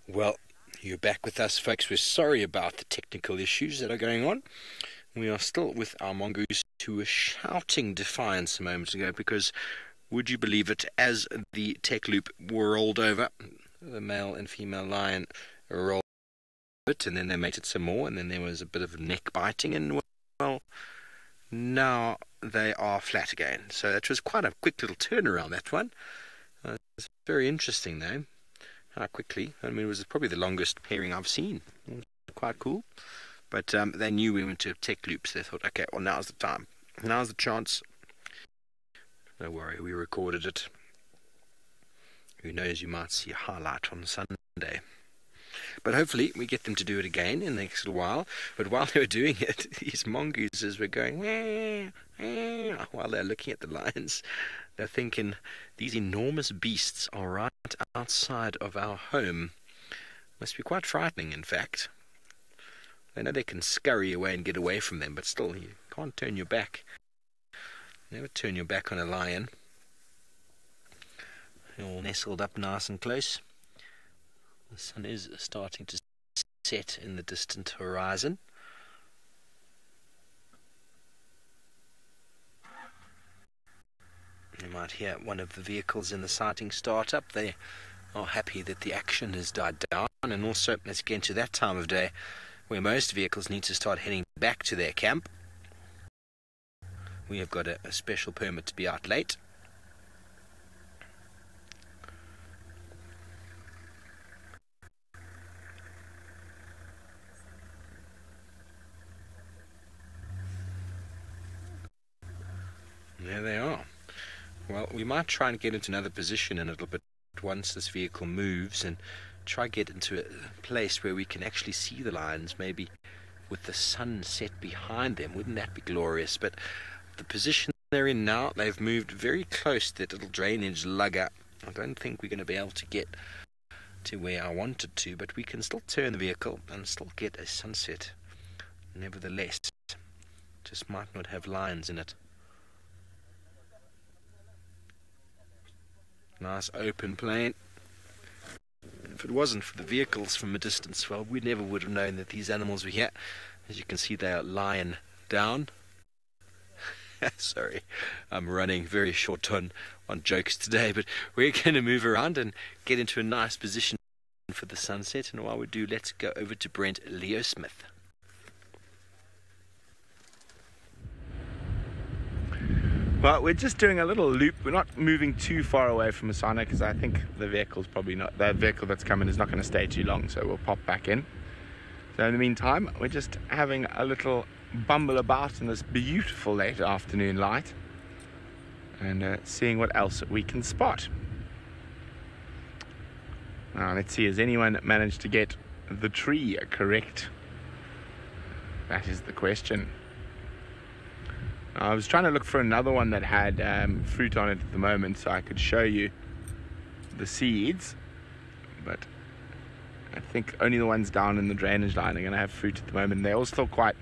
Well, you're back with us, folks. We're sorry about the technical issues that are going on. We are still with our mongoose who were shouting defiance a moment ago because, would you believe it, as the tech loop rolled over, the male and female lion rolled it, and then they mated some more, and then there was a bit of neck biting, and well, now they are flat again. So that was quite a quick little turnaround, that one. It's very interesting, though. How quickly. I mean, it was probably the longest pairing I've seen. It was quite cool. But they knew we went to a tech loop, so they thought, okay, well, now's the time. Now's the chance. Don't worry, we recorded it. Who knows, you might see a highlight on Sunday. But hopefully we get them to do it again in the next little while. But while they were doing it, these mongooses were going, while they're looking at the lions. They're thinking, these enormous beasts are right outside of our home. Must be quite frightening, in fact. They know they can scurry away and get away from them, but still, you can't turn your back. Never turn your back on a lion. They're all nestled up nice and close. The sun is starting to set in the distant horizon. You might hear one of the vehicles in the sighting start up. They are happy that the action has died down, and also it's getting to that time of day where most vehicles need to start heading back to their camp. We have got a special permit to be out late. There they are. Well, we might try and get into another position in a little bit once this vehicle moves and try get into a place where we can actually see the lions, maybe with the sun set behind them. Wouldn't that be glorious? But the position they're in now, they've moved very close to that little drainage lugger. I don't think we're going to be able to get to where I wanted to, but we can still turn the vehicle and still get a sunset. Nevertheless, just might not have lions in it. Nice open plain. If it wasn't for the vehicles from a distance, well, we never would have known that these animals were here. As you can see, they are lying down. Sorry, I'm running very short on jokes today, but we're going to move around and get into a nice position for the sunset. And while we do, let's go over to Brent Leo Smith. Well, we're just doing a little loop. We're not moving too far away from Masana because I think the vehicle's probably not, the vehicle that's coming is not going to stay too long, so we'll pop back in. So in the meantime, we're just having a little bumble about in this beautiful late afternoon light and seeing what else we can spot. Now let's see, has anyone managed to get the tree correct? That is the question. I was trying to look for another one that had fruit on it at the moment so I could show you the seeds, but I think only the ones down in the drainage line are going to have fruit at the moment. They're all still quite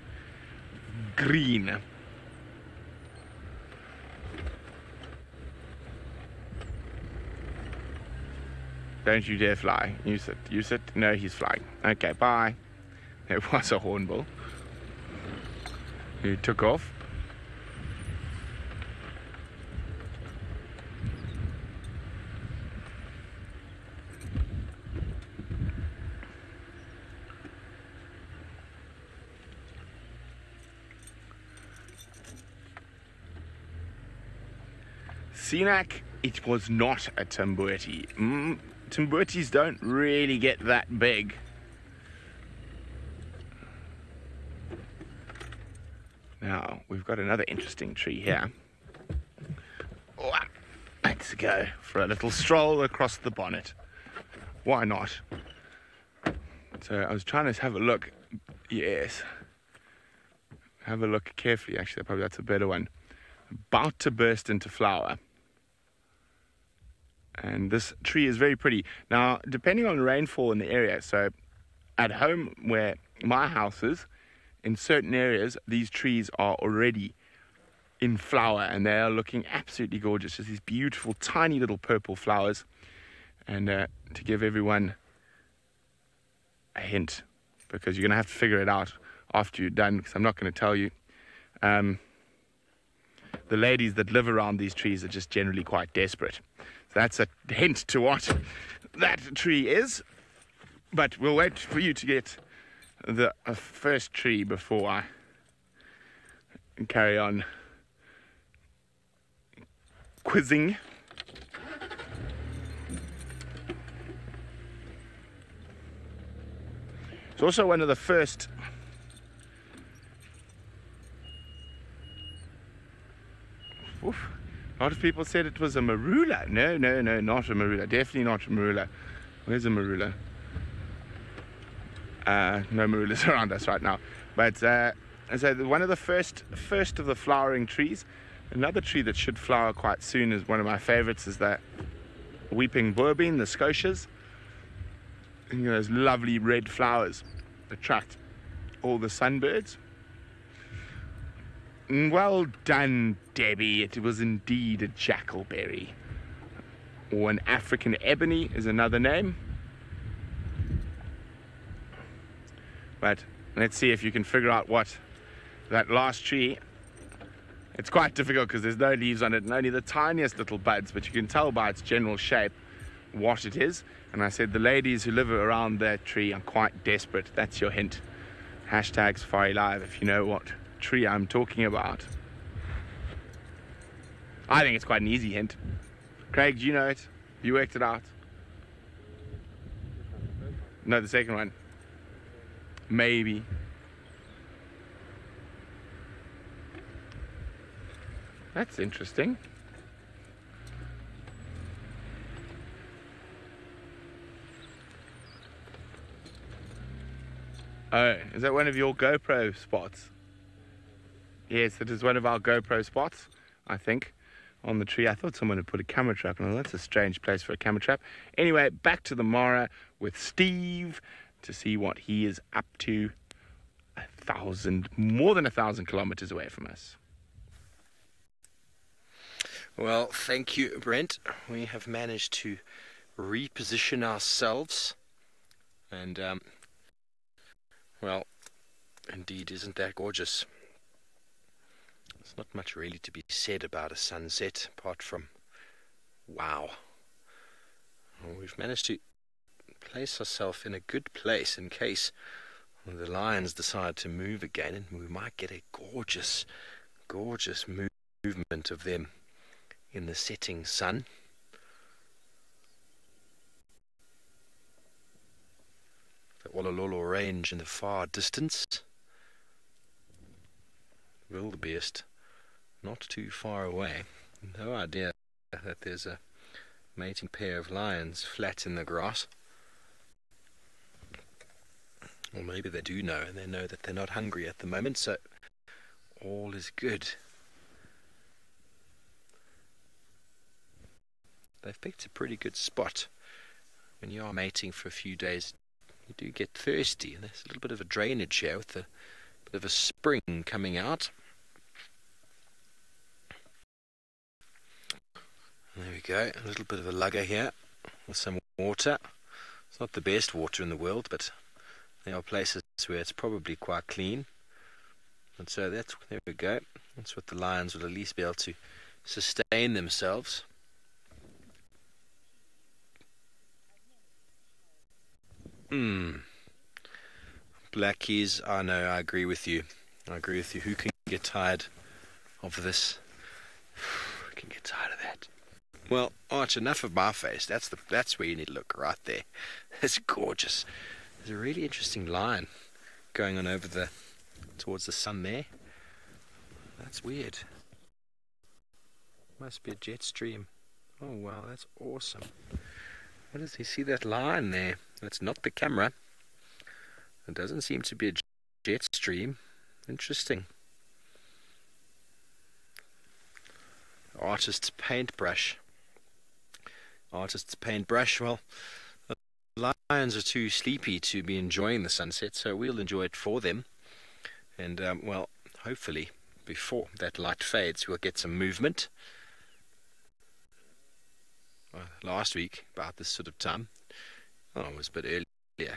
green. Don't you dare fly. You sit. You sit. No, he's flying. Okay, bye. There was a hornbill who took off. Senak, it was not a Tambueti. Tambuetis don't really get that big. Now, we've got another interesting tree here. Oh, let's go for a little stroll across the bonnet. Why not? So I was trying to have a look. Yes. Have a look carefully, actually. Probably that's a better one. About to burst into flower. And this tree is very pretty. Now, depending on the rainfall in the area, so at home where my house is, in certain areas, these trees are already in flower and they are looking absolutely gorgeous. Just these beautiful, tiny little purple flowers. And to give everyone a hint, because you're going to have to figure it out after you're done, because I'm not going to tell you. The ladies that live around these trees are just generally quite desperate. So that's a hint to what that tree is. But we'll wait for you to get the first tree before I carry on quizzing. It's also one of the first a lot of people said it was a marula. No, not a marula. Definitely not a marula. Where's a marula? No marulas around us right now. But so one of the first of the flowering trees. Another tree that should flower quite soon is one of my favorites, is the weeping boerbean, the scotias. And, you know, those lovely red flowers attract all the sunbirds. Well done, Debbie. It was indeed a jackalberry. Or an African ebony is another name. But let's see if you can figure out what that last tree. It's quite difficult because there's no leaves on it and only the tiniest little buds, but you can tell by its general shape what it is. And I said the ladies who live around that tree are quite desperate. That's your hint. Hashtag Safari Live if you know what tree I'm talking about. I think it's quite an easy hint. Craig, do you know it? You worked it out? No, the second one. Maybe. That's interesting. Oh, is that one of your GoPro spots? Yes, it is one of our GoPro spots, I think, on the tree. I thought someone had put a camera trap on. That's a strange place for a camera trap. Anyway, back to the Mara with Steve to see what he is up to. More than 1,000 kilometers away from us. Well, thank you, Brent. We have managed to reposition ourselves. And, well, indeed, isn't that gorgeous? There's not much really to be said about a sunset, apart from, wow. Well, we've managed to place ourselves in a good place in case the lions decide to move again, and we might get a gorgeous, gorgeous movement of them in the setting sun. The Olololo range in the far distance. Wildebeest not too far away. No idea that there's a mating pair of lions flat in the grass. Or maybe they do know, and they know that they're not hungry at the moment, so all is good. They've picked a pretty good spot. When you are mating for a few days, you do get thirsty, and there's a little bit of a drainage here with a bit of a spring coming out. There we go, a little bit of a lugger here with some water. It's not the best water in the world, but there are places where it's probably quite clean. And so there we go. That's what the lions will at least be able to sustain themselves. Blackies, I know, I agree with you. I agree with you. Who can get tired of this? Who can get tired of that? Well, Arch, enough of my face. That's where you need to look, right there. It's gorgeous. There's a really interesting line going on over towards the sun there. That's weird. Must be a jet stream. Oh wow, that's awesome. What does he see that line there? That's not the camera. It doesn't seem to be a jet stream. Interesting. Artist's paintbrush. Artist's paintbrush. Well, the lions are too sleepy to be enjoying the sunset, so we'll enjoy it for them. And, well, hopefully, before that light fades, we'll get some movement. Last week, about this sort of time, it was a bit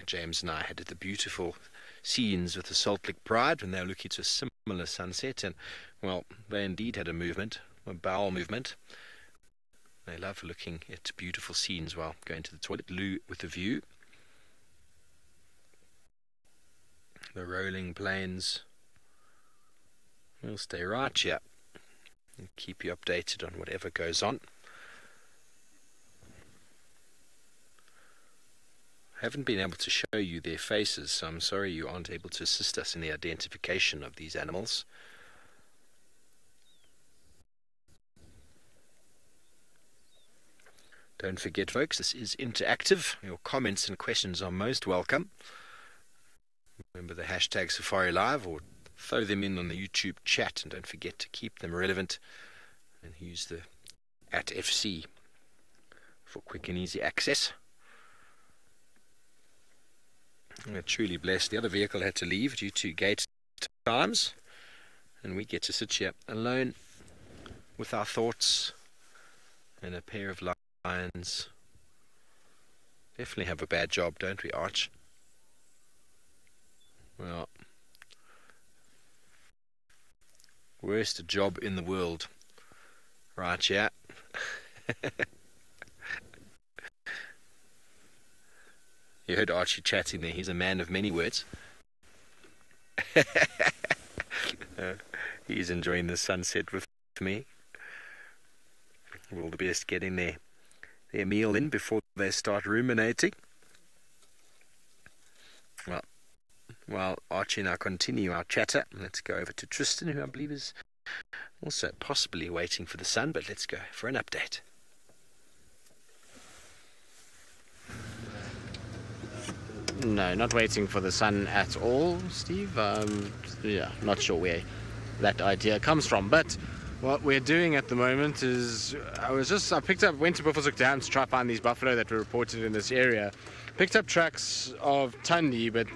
James and I had the beautiful scenes with the Salt Lick Pride when they were looking to a similar sunset, and well, they indeed had a movement, a bowel movement. They love looking at beautiful scenes while going to the toilet. Loo with a view. The rolling plains. We'll stay right here and keep you updated on whatever goes on. I haven't been able to show you their faces, so I'm sorry you aren't able to assist us in the identification of these animals. Don't forget, folks, this is interactive. Your comments and questions are most welcome. Remember the hashtag Safari Live, or throw them in on the YouTube chat, and don't forget to keep them relevant and use the @FC for quick and easy access. We're truly blessed. The other vehicle had to leave due to gate times, and we get to sit here alone with our thoughts and a pair of lions. Definitely have a bad job, don't we, Arch? Well, worst job in the world. Right, yeah. You heard Archie chatting there. He's a man of many words. He's enjoying the sunset with me. All the best getting their meal in before they start ruminating. Well, while Archie and I continue our chatter, let's go over to Tristan, who I believe is also possibly waiting for the sun, but let's go for an update. No, not waiting for the sun at all, Steve. Yeah, not sure where that idea comes from, but what we're doing at the moment is went to Buffelshoek Dam to try to find these buffalo that were reported in this area. Picked up tracks of Tundi, but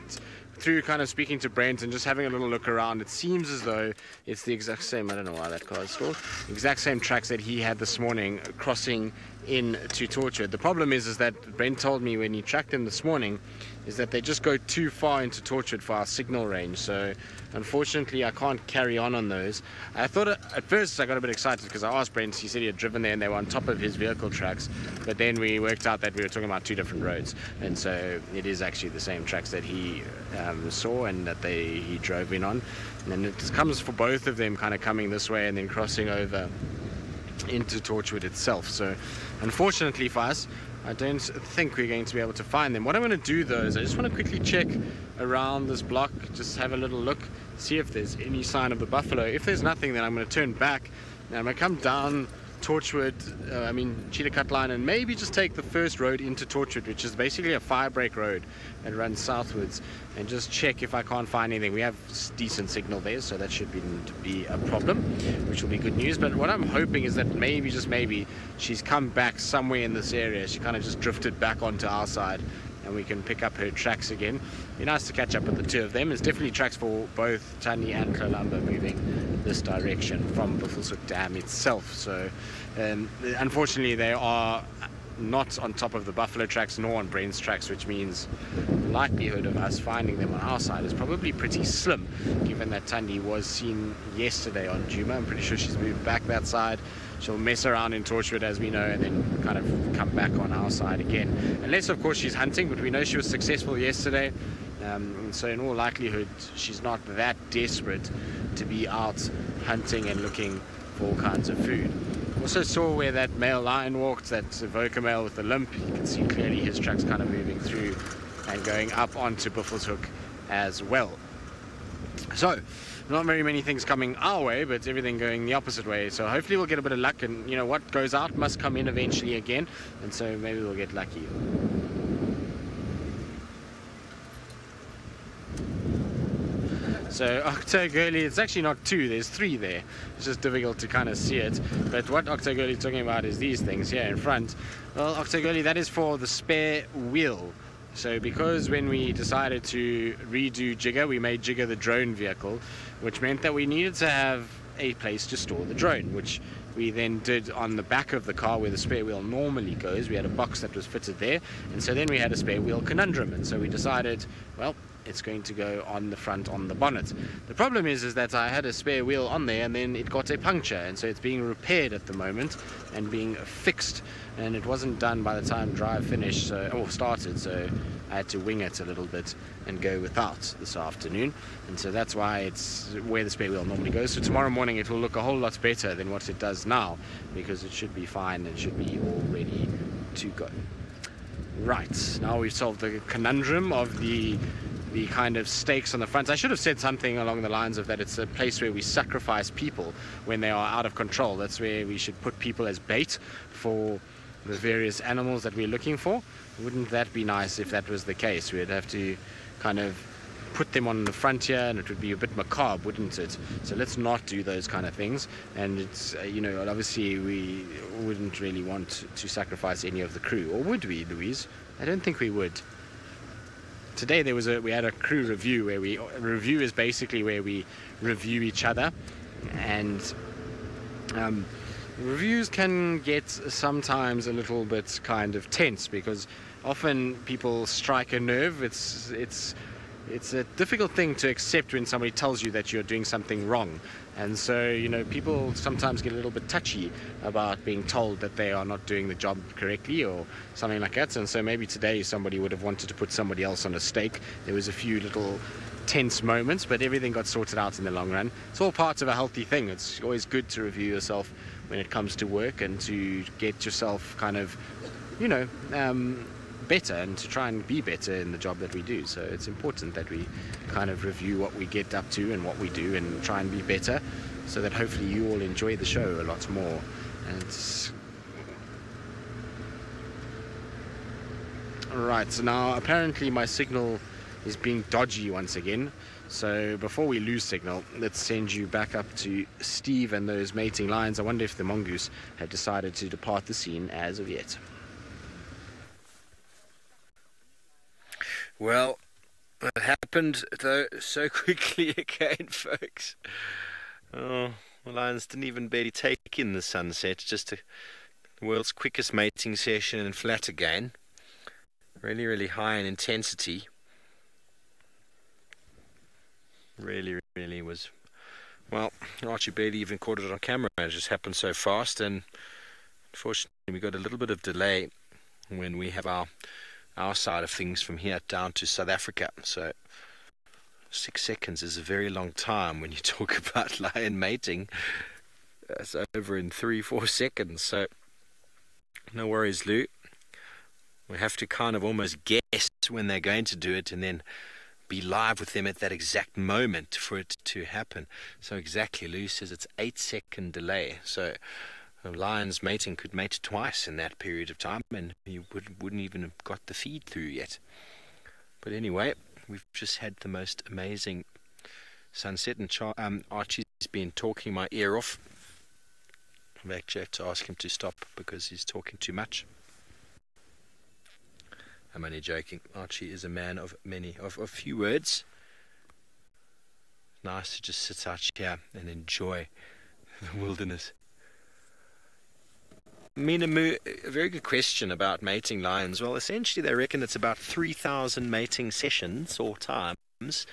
through kind of speaking to Brent and just having a little look around, it seems as though it's the exact same, I don't know why that car is stalled, exact same tracks that he had this morning crossing into Torchwood. The problem is that Brent told me when he tracked them this morning is that they just go too far into Torchwood for our signal range, so unfortunately I can't carry on those. I thought at first I got a bit excited because I asked Brent, he said he had driven there and they were on top of his vehicle tracks, but then we worked out that we were talking about two different roads, and so it is actually the same tracks that he saw and that he drove in on, and it comes for both of them kind of coming this way and then crossing over into Torchwood itself. So unfortunately for us, I don't think we're going to be able to find them. What I'm going to do though is I just want to quickly check around this block, just have a little look, see if there's any sign of the buffalo. If there's nothing, then I'm going to turn back and I'm going to come down Torchwood, Cheetah Cut Line, and maybe just take the first road into Torchwood, which is basically a firebreak road that runs southwards, and just check if I can't find anything. We have decent signal there, so that shouldn't be a problem, which will be good news. But what I'm hoping is that maybe, just maybe, she's come back somewhere in this area. She kind of just drifted back onto our side and we can pick up her tracks again. Be nice to catch up with the two of them. There's definitely tracks for both Tundi and Columba moving this direction from Buffelshoek Dam itself. So unfortunately they are not on top of the buffalo tracks nor on Brent's tracks, which means the likelihood of us finding them on our side is probably pretty slim, given that Tundi was seen yesterday on Djuma. I'm pretty sure she's moved back that side. She'll mess around in Torchwood, as we know, and then kind of come back on our side again. Unless, of course, she's hunting, but we know she was successful yesterday. And so in all likelihood, she's not that desperate to be out hunting and looking for all kinds of food. Also saw where that male lion walked, that Voca male with the limp. You can see clearly his tracks kind of moving through and going up onto Buffelshoek as well. So, not very many things coming our way, but everything going the opposite way. So hopefully we'll get a bit of luck, and you know, what goes out must come in eventually again, and so maybe we'll get lucky. So Octogirly, it's actually not two, there's three there. It's just difficult to kind of see it. But what Octogirly is talking about is these things here in front. Well, Octogirly, that is for the spare wheel. So because when we decided to redo Jigger, we made Jigger the drone vehicle, which meant that we needed to have a place to store the drone, which we then did on the back of the car where the spare wheel normally goes. We had a box that was fitted there, and so then we had a spare wheel conundrum, and so we decided, well, it's going to go on the front on the bonnet. The problem is that I had a spare wheel on there and then it got a puncture, and so it's being repaired at the moment and being fixed, and it wasn't done by the time drive finished or started, so I had to wing it a little bit and go without this afternoon, and so that's why it's where the spare wheel normally goes. So tomorrow morning it will look a whole lot better than what it does now, because it should be fine and should be all ready to go. Right, now we've solved the conundrum of the kind of stakes on the front. I should have said something along the lines of that it's a place where we sacrifice people when they are out of control. That's where we should put people as bait for the various animals that we're looking for. Wouldn't that be nice if that was the case? We'd have to kind of put them on the frontier, and it would be a bit macabre, wouldn't it? So let's not do those kind of things. And it's you know, obviously we wouldn't really want to sacrifice any of the crew, or would we, Louise? I don't think we would. Today we had a crew review where review is basically where we review each other, and reviews can get sometimes a little bit kind of tense because often people strike a nerve. It's a difficult thing to accept when somebody tells you that you're doing something wrong. And so, you know, people sometimes get a little bit touchy about being told that they are not doing the job correctly or something like that. And so maybe today somebody would have wanted to put somebody else on a stake. There was a few little tense moments, but everything got sorted out in the long run. It's all part of a healthy thing. It's always good to review yourself when it comes to work and to get yourself kind of, you know, better and to try and be better in the job that we do. So it's important that we kind of review what we get up to and what we do and try and be better, so that hopefully you all enjoy the show a lot more. And it's... Alright, so now apparently my signal is being dodgy once again, so before we lose signal, let's send you back up to Steve and those mating lions. I wonder if the mongoose had decided to depart the scene as of yet. Well, it happened though so quickly again, folks. Oh, the lions didn't even barely take in the sunset. Just the world's quickest mating session and flat again. Really, really high in intensity. Really, really was. Well, Archie barely even caught it on camera. It just happened so fast, and unfortunately we got a little bit of delay when we have our side of things from here down to South Africa. So 6 seconds is a very long time when you talk about lion mating. It's over in 3-4 seconds. So no worries, Lou. We have to kind of almost guess when they're going to do it and then be live with them at that exact moment for it to happen. So exactly, Lou says it's 8-second delay. So a lion's mating could mate twice in that period of time, and you wouldn't even have got the feed through yet. But anyway, we've just had the most amazing sunset, and Archie's been talking my ear off. I actually have to ask him to stop because he's talking too much. I'm only joking. Archie is a man of few words. Nice to just sit out here and enjoy the wilderness. Minamu, a very good question about mating lions. Well, essentially they reckon it's about 3,000 mating sessions or times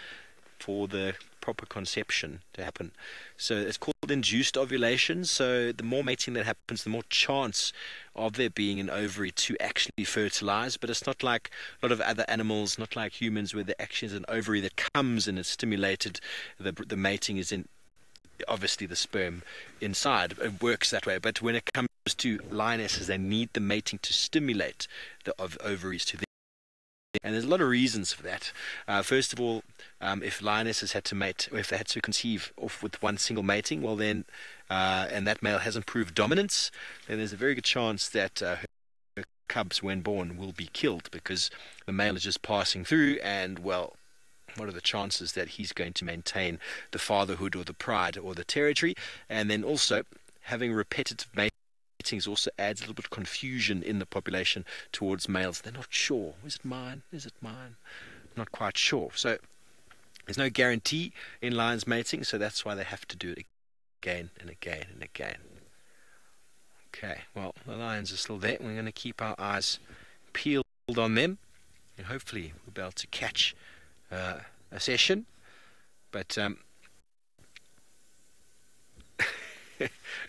for the proper conception to happen. So it's called induced ovulation. So the more mating that happens, the more chance of there being an ovary to actually fertilize. But it's not like a lot of other animals, not like humans, where there actually is an ovary that comes and it's stimulated. The mating is in obviously the sperm inside. It works that way. But when it comes to lionesses, they need the mating to stimulate the ovaries to them. And there's a lot of reasons for that. First of all, if lionesses had to mate, or if they had to conceive off with one single mating, well then, and that male hasn't proved dominance, then there's a very good chance that her cubs, when born, will be killed because the male is just passing through, and well, what are the chances that he's going to maintain the fatherhood or the pride or the territory? And then also, having repetitive matings also adds a little bit of confusion in the population towards males. They're not sure. Is it mine? Is it mine? Not quite sure. So there's no guarantee in lions mating, so that's why they have to do it again and again and again. Okay, well, the lions are still there. We're going to keep our eyes peeled on them, and hopefully we'll be able to catch a session. But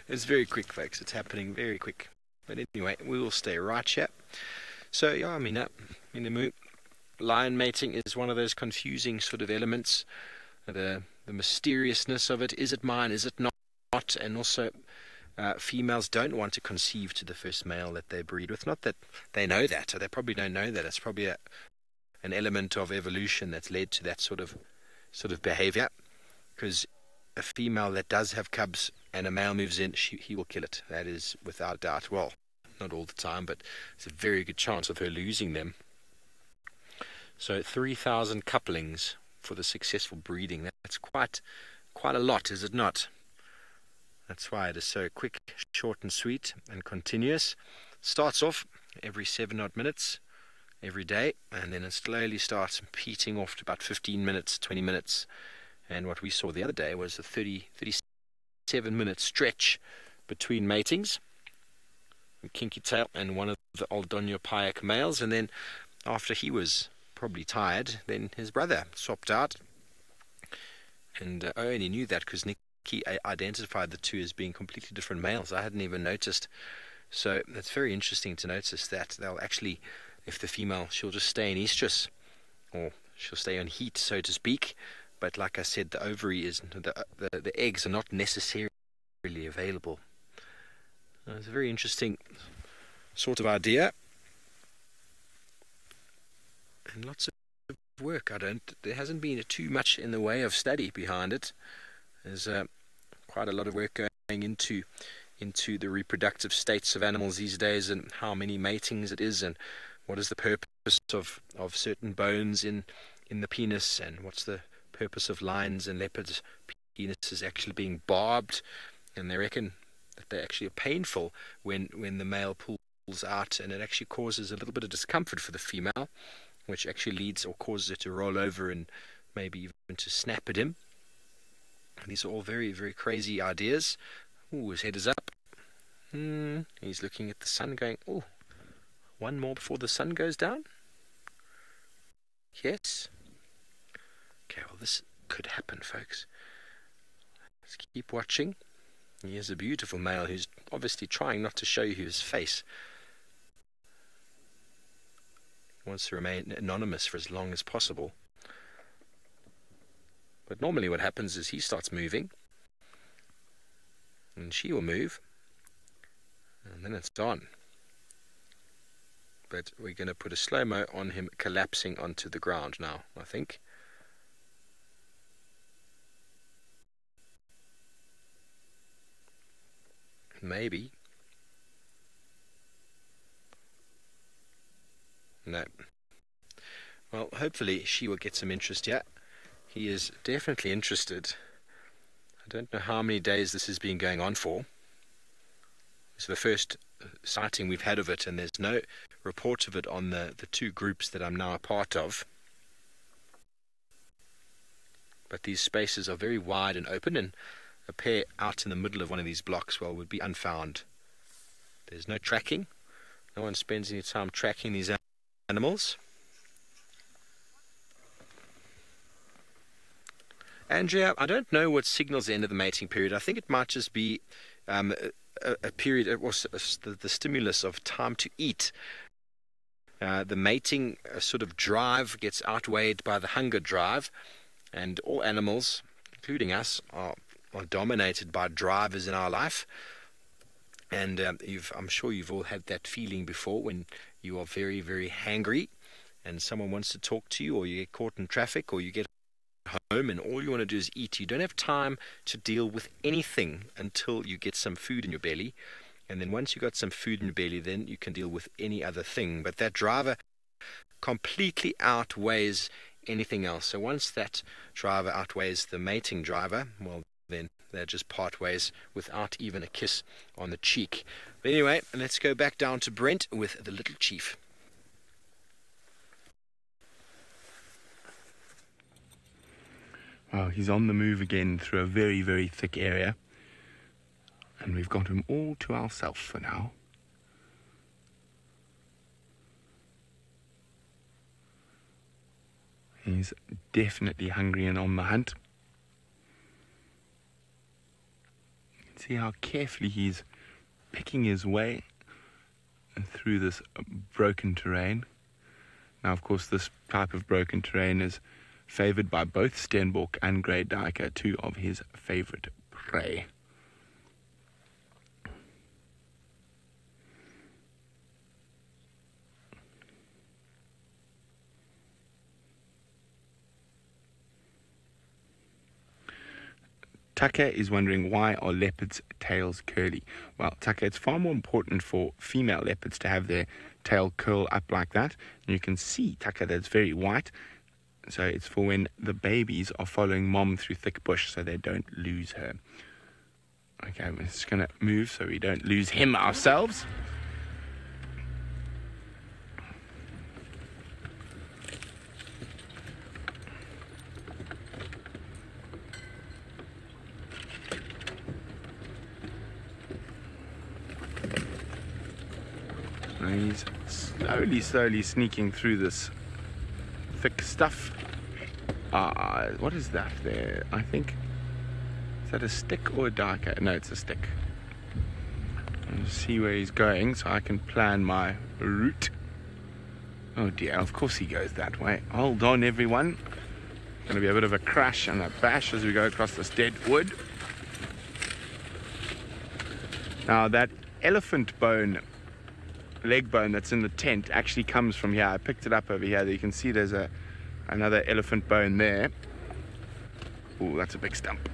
it's very quick, folks. It's happening very quick. But anyway, we will stay right here. So, yeah, I mean, lion mating is one of those confusing sort of elements. The mysteriousness of it. Is it mine? Is it not? And also, females don't want to conceive to the first male that they breed with. Not that they know that, or they probably don't know that. It's probably an element of evolution that's led to that sort of behavior. Because a female that does have cubs and a male moves in, he will kill it. That is without doubt. Well, not all the time, but it's a very good chance of her losing them. So 3,000 couplings for the successful breeding. That's quite a lot, is it not? That's why it is so quick, short and sweet and continuous. Starts off every 7 odd minutes every day, and then it slowly starts peating off to about 15 minutes, 20 minutes. And what we saw the other day was a 37-minute stretch between matings. Kinky tail and one of the Aldonio Payak males, and then after he was probably tired, then his brother swapped out. And I only knew that because Nikki identified the two as being completely different males. I hadn't even noticed. So it's very interesting to notice that they'll actually, if the female, she'll just stay in estrus, or she'll stay on heat, so to speak. But like I said, the ovary is the eggs are not necessarily available. It's a very interesting sort of idea, and lots of work. There hasn't been too much in the way of study behind it. There's quite a lot of work going into the reproductive states of animals these days, and how many matings it is, and what is the purpose of certain bones in the penis, and what's the purpose of lions and leopards' penises actually being barbed. And they reckon that they actually are painful when the male pulls out, and it actually causes a little bit of discomfort for the female, which actually leads or causes her to roll over and maybe even to snap at him. And these are all very, very crazy ideas. Ooh, his head is up. He's looking at the sun going, oh, one more before the sun goes down? Yes. Okay, well, this could happen, folks. Let's keep watching. He is a beautiful male who's obviously trying not to show you his face. He wants to remain anonymous for as long as possible. But normally what happens is he starts moving, and she will move, and then it's on. But we're going to put a slow-mo on him collapsing onto the ground now, I think. Maybe. No. Well, hopefully she will get some interest yet. He is definitely interested. I don't know how many days this has been going on for. It's the first sighting we've had of it, and there's no report of it on the two groups that I'm now a part of. But these spaces are very wide and open, and a pair out in the middle of one of these blocks, well, would be unfound. There's no tracking. No one spends any time tracking these animals. Andrea, I don't know what signals the end of the mating period. I think it might just be a period, or the stimulus of time to eat. The mating sort of drive gets outweighed by the hunger drive, and all animals, including us, are dominated by drivers in our life. And I'm sure you've all had that feeling before, when you are very, very hangry and someone wants to talk to you, or you get caught in traffic, or you get home and all you want to do is eat. You don't have time to deal with anything until you get some food in your belly, and then once you got some food in your belly, then you can deal with any other thing. But that driver completely outweighs anything else. So once that driver outweighs the mating driver, well, then they just part ways without even a kiss on the cheek. But anyway, let's go back down to Brent with the little chief. Wow, he's on the move again through a very, very thick area. And we've got him all to ourselves for now. He's definitely hungry and on the hunt. You can see how carefully he's picking his way through this broken terrain. Now, of course, this type of broken terrain is favoured by both Stenbok and grey duiker, two of his favourite prey. Tucker is wondering, why are leopards' tails curly? Well, Tucker, it's far more important for female leopards to have their tail curl up like that. And you can see, Tucker, that it's very white. So it's for when the babies are following mom through thick bush so they don't lose her. Okay, we're just going to move so we don't lose him ourselves. And he's slowly sneaking through this thick stuff. What is that there? I think, is that a stick or a duiker? No, it's a stick. I'll see where he's going so I can plan my route. Oh dear, of course he goes that way. Hold on, everyone. Going to be a bit of a crash and a bash as we go across this dead wood. Now that elephant bone, leg bone that's in the tent actually comes from here. I picked it up over here. You can see there's another elephant bone there. Oh, that's a big stump.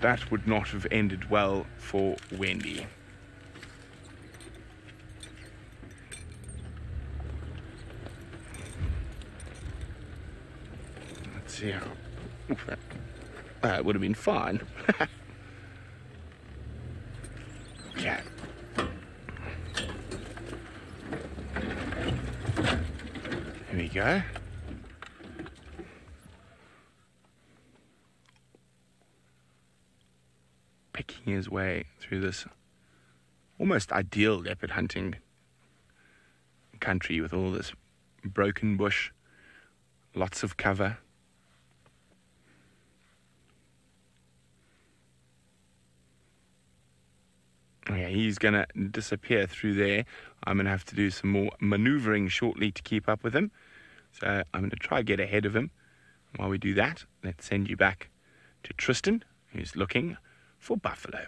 That would not have ended well for Wendy. Let's see how... Oof, that would have been fine. Yeah. Here we go. Picking his way through this almost ideal leopard hunting country with all this broken bush, lots of cover. Okay, he's going to disappear through there. I'm going to have to do some more maneuvering shortly to keep up with him. So I'm going to try to get ahead of him. While we do that, let's send you back to Tristan, who's looking for buffalo.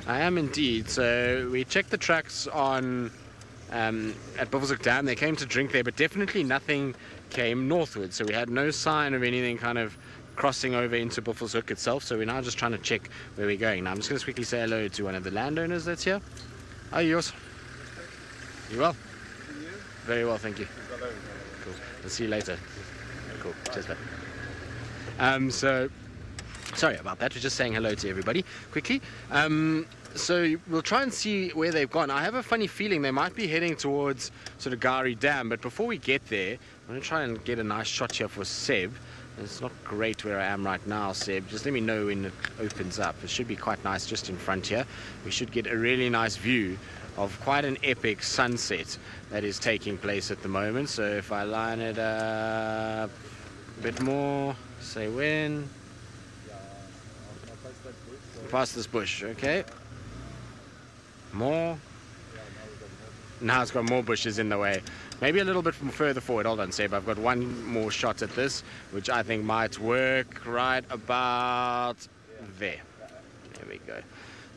I am indeed. So we checked the tracks on at Buffelshoek Dam. They came to drink there, but definitely nothing came northward. So we had no sign of anything kind of crossing over into Buffelshoek itself. So we're now just trying to check where we're going. Now I'm just going to quickly say hello to one of the landowners that's here. How are you? You well? You? Very well, thank you. Cool. I'll see you later. Cool. Cheers, mate. So sorry about that. We're just saying hello to everybody quickly. So we'll try and see where they've gone. I have a funny feeling they might be heading towards sort of Gari Dam, but before we get there, I'm going to try and get a nice shot here for Seb. It's not great where I am right now, Seb. Just let me know when it opens up. It should be quite nice just in front here. We should get a really nice view of quite an epic sunset that is taking place at the moment. So if I line it up a bit more, say when. Past this bush, okay. More. Now it's got more bushes in the way. Maybe a little bit from further forward. Hold on, Seb. I've got one more shot at this, which I think might work right about there. There we go.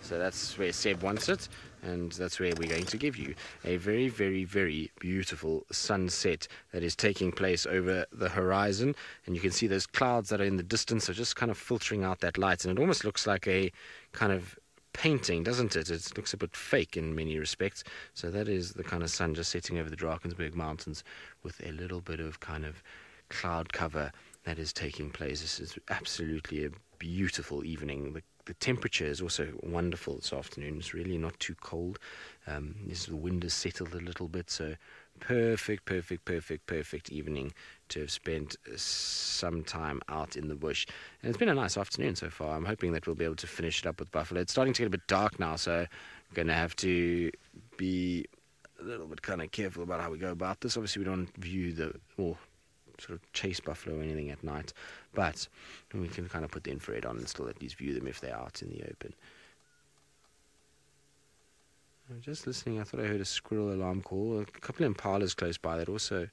So that's where Seb wants it, and that's where we're going to give you a very, very, very beautiful sunset that is taking place over the horizon. And you can see those clouds that are in the distance are just kind of filtering out that light, and it almost looks like a kind of painting, doesn't it? It looks a bit fake in many respects. So that is the kind of sun just setting over the Drakensberg Mountains with a little bit of kind of cloud cover that is taking place. This is absolutely a beautiful evening. The the temperature is also wonderful this afternoon. It's really not too cold. The wind has settled a little bit, so perfect evening to have spent some time out in the bush. And it's been a nice afternoon so far. I'm hoping that we'll be able to finish it up with buffalo. It's starting to get a bit dark now, so I'm going to have to be a little bit kind of careful about how we go about this. Obviously, we don't view or sort of chase buffalo or anything at night, but we can kind of put the infrared on and still at least view them if they're out in the open. I'm just listening. I thought I heard a squirrel alarm call. A couple of impalas close by that also.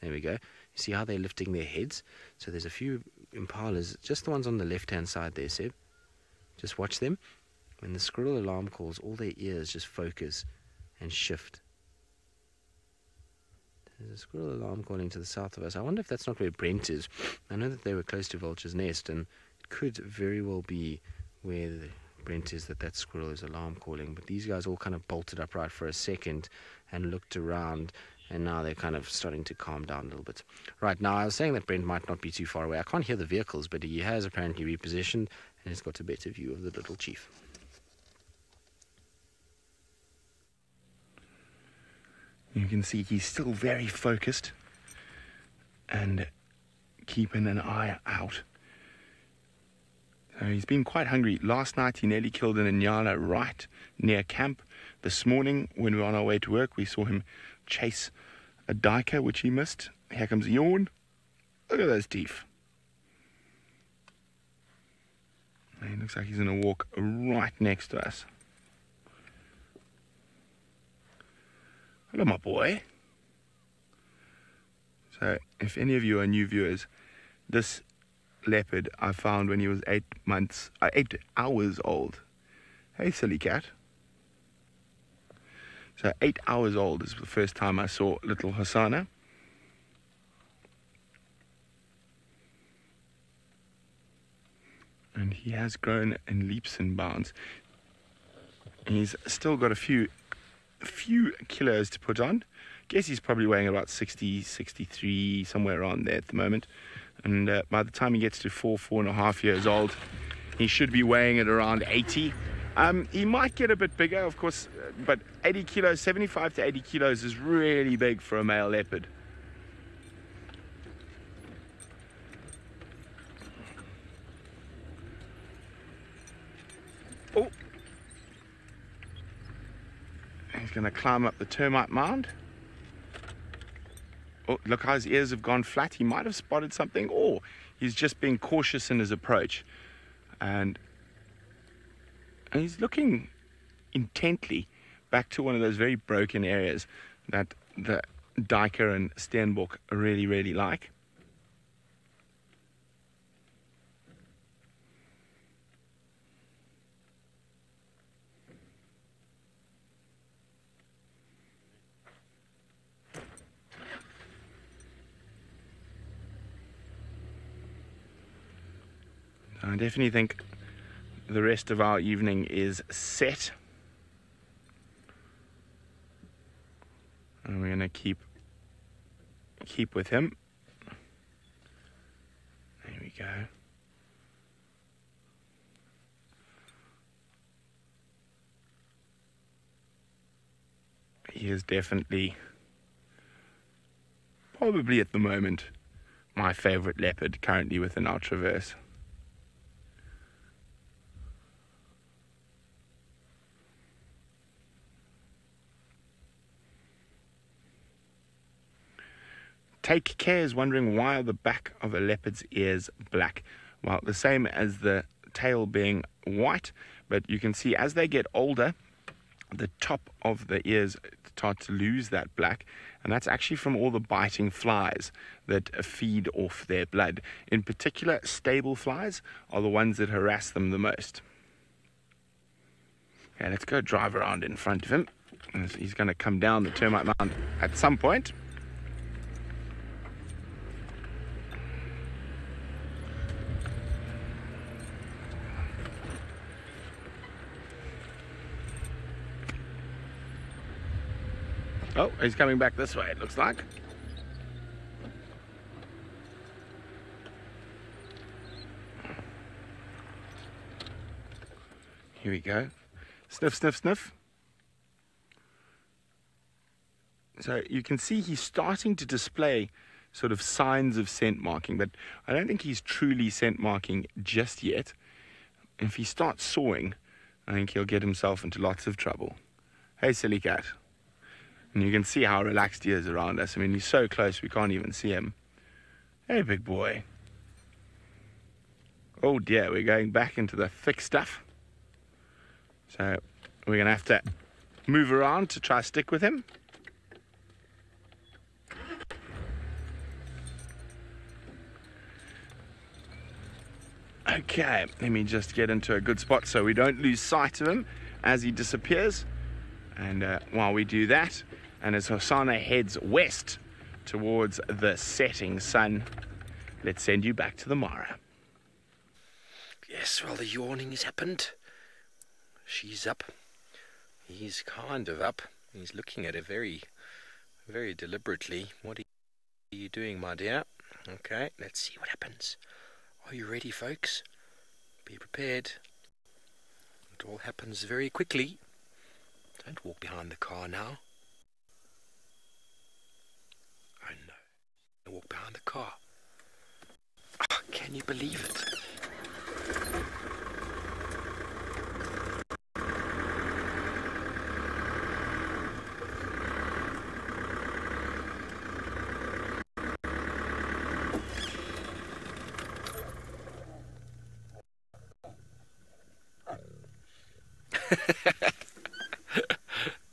There we go. You see how they're lifting their heads? So there's a few impalas, just the ones on the left-hand side there, Seb. Just watch them. When the squirrel alarm calls, all their ears just focus and shift. There's a squirrel alarm calling to the south of us. I wonder if that's not where Brent is. I know that they were close to Vulture's Nest, and it could very well be where Brent is that squirrel is alarm calling. But these guys all kind of bolted upright for a second and looked around, and now they're kind of starting to calm down a little bit. Right, now I was saying that Brent might not be too far away. I can't hear the vehicles, but he has apparently repositioned, and he's got a better view of the little chief. You can see he's still very focused and keeping an eye out. So he's been quite hungry. Last night he nearly killed an Inyala right near camp. This morning when we were on our way to work, we saw him chase a duiker, which he missed. Here comes a yawn. Look at those teeth. And he looks like he's going to walk right next to us. Hello, my boy. So, if any of you are new viewers, this leopard I found when he was 8 hours old. Hey, silly cat. So, 8 hours old is the first time I saw little Hosanna. And he has grown in leaps and bounds. He's still got a few kilos to put on. Guess he's probably weighing about 60, 63, somewhere around there at the moment. And by the time he gets to 4.5 years old, he should be weighing at around 80. He might get a bit bigger, of course, but 80 kilos, 75 to 80 kilos is really big for a male leopard. Oh! He's going to climb up the termite mound. Oh, look how his ears have gone flat. He might have spotted something, or he's just being cautious in his approach. And he's looking intently back to one of those very broken areas that the duiker and steenbok really, really like. I definitely think the rest of our evening is set. And we're going to keep with him. There we go. He is definitely, probably at the moment, my favorite leopard currently within our traverse. Take care is wondering why are the back of a leopard's ears black? Well, the same as the tail being white, but you can see as they get older, the top of the ears start to lose that black, and that's actually from all the biting flies that feed off their blood. In particular, stable flies are the ones that harass them the most. Okay, let's go drive around in front of him. He's going to come down the termite mound at some point. Oh, he's coming back this way, it looks like. Here we go. Sniff, sniff, sniff. So you can see he's starting to display sort of signs of scent marking, but I don't think he's truly scent marking just yet. If he starts sawing, I think he'll get himself into lots of trouble. Hey, silly cat. And you can see how relaxed he is around us. I mean, he's so close we can't even see him. Hey, big boy. Oh dear, we're going back into the thick stuff. So we're going to have to move around to try to stick with him. Okay, let me just get into a good spot so we don't lose sight of him as he disappears. And while we do that, and as Hosana heads west towards the setting sun, let's send you back to the Mara. Yes, well, the yawning has happened. She's up. He's kind of up. He's looking at her very, very deliberately. What are you doing, my dear? Okay, let's see what happens. Are you ready, folks? Be prepared. It all happens very quickly. Don't walk behind the car now. Oh no. Walk behind the car. Oh, can you believe it?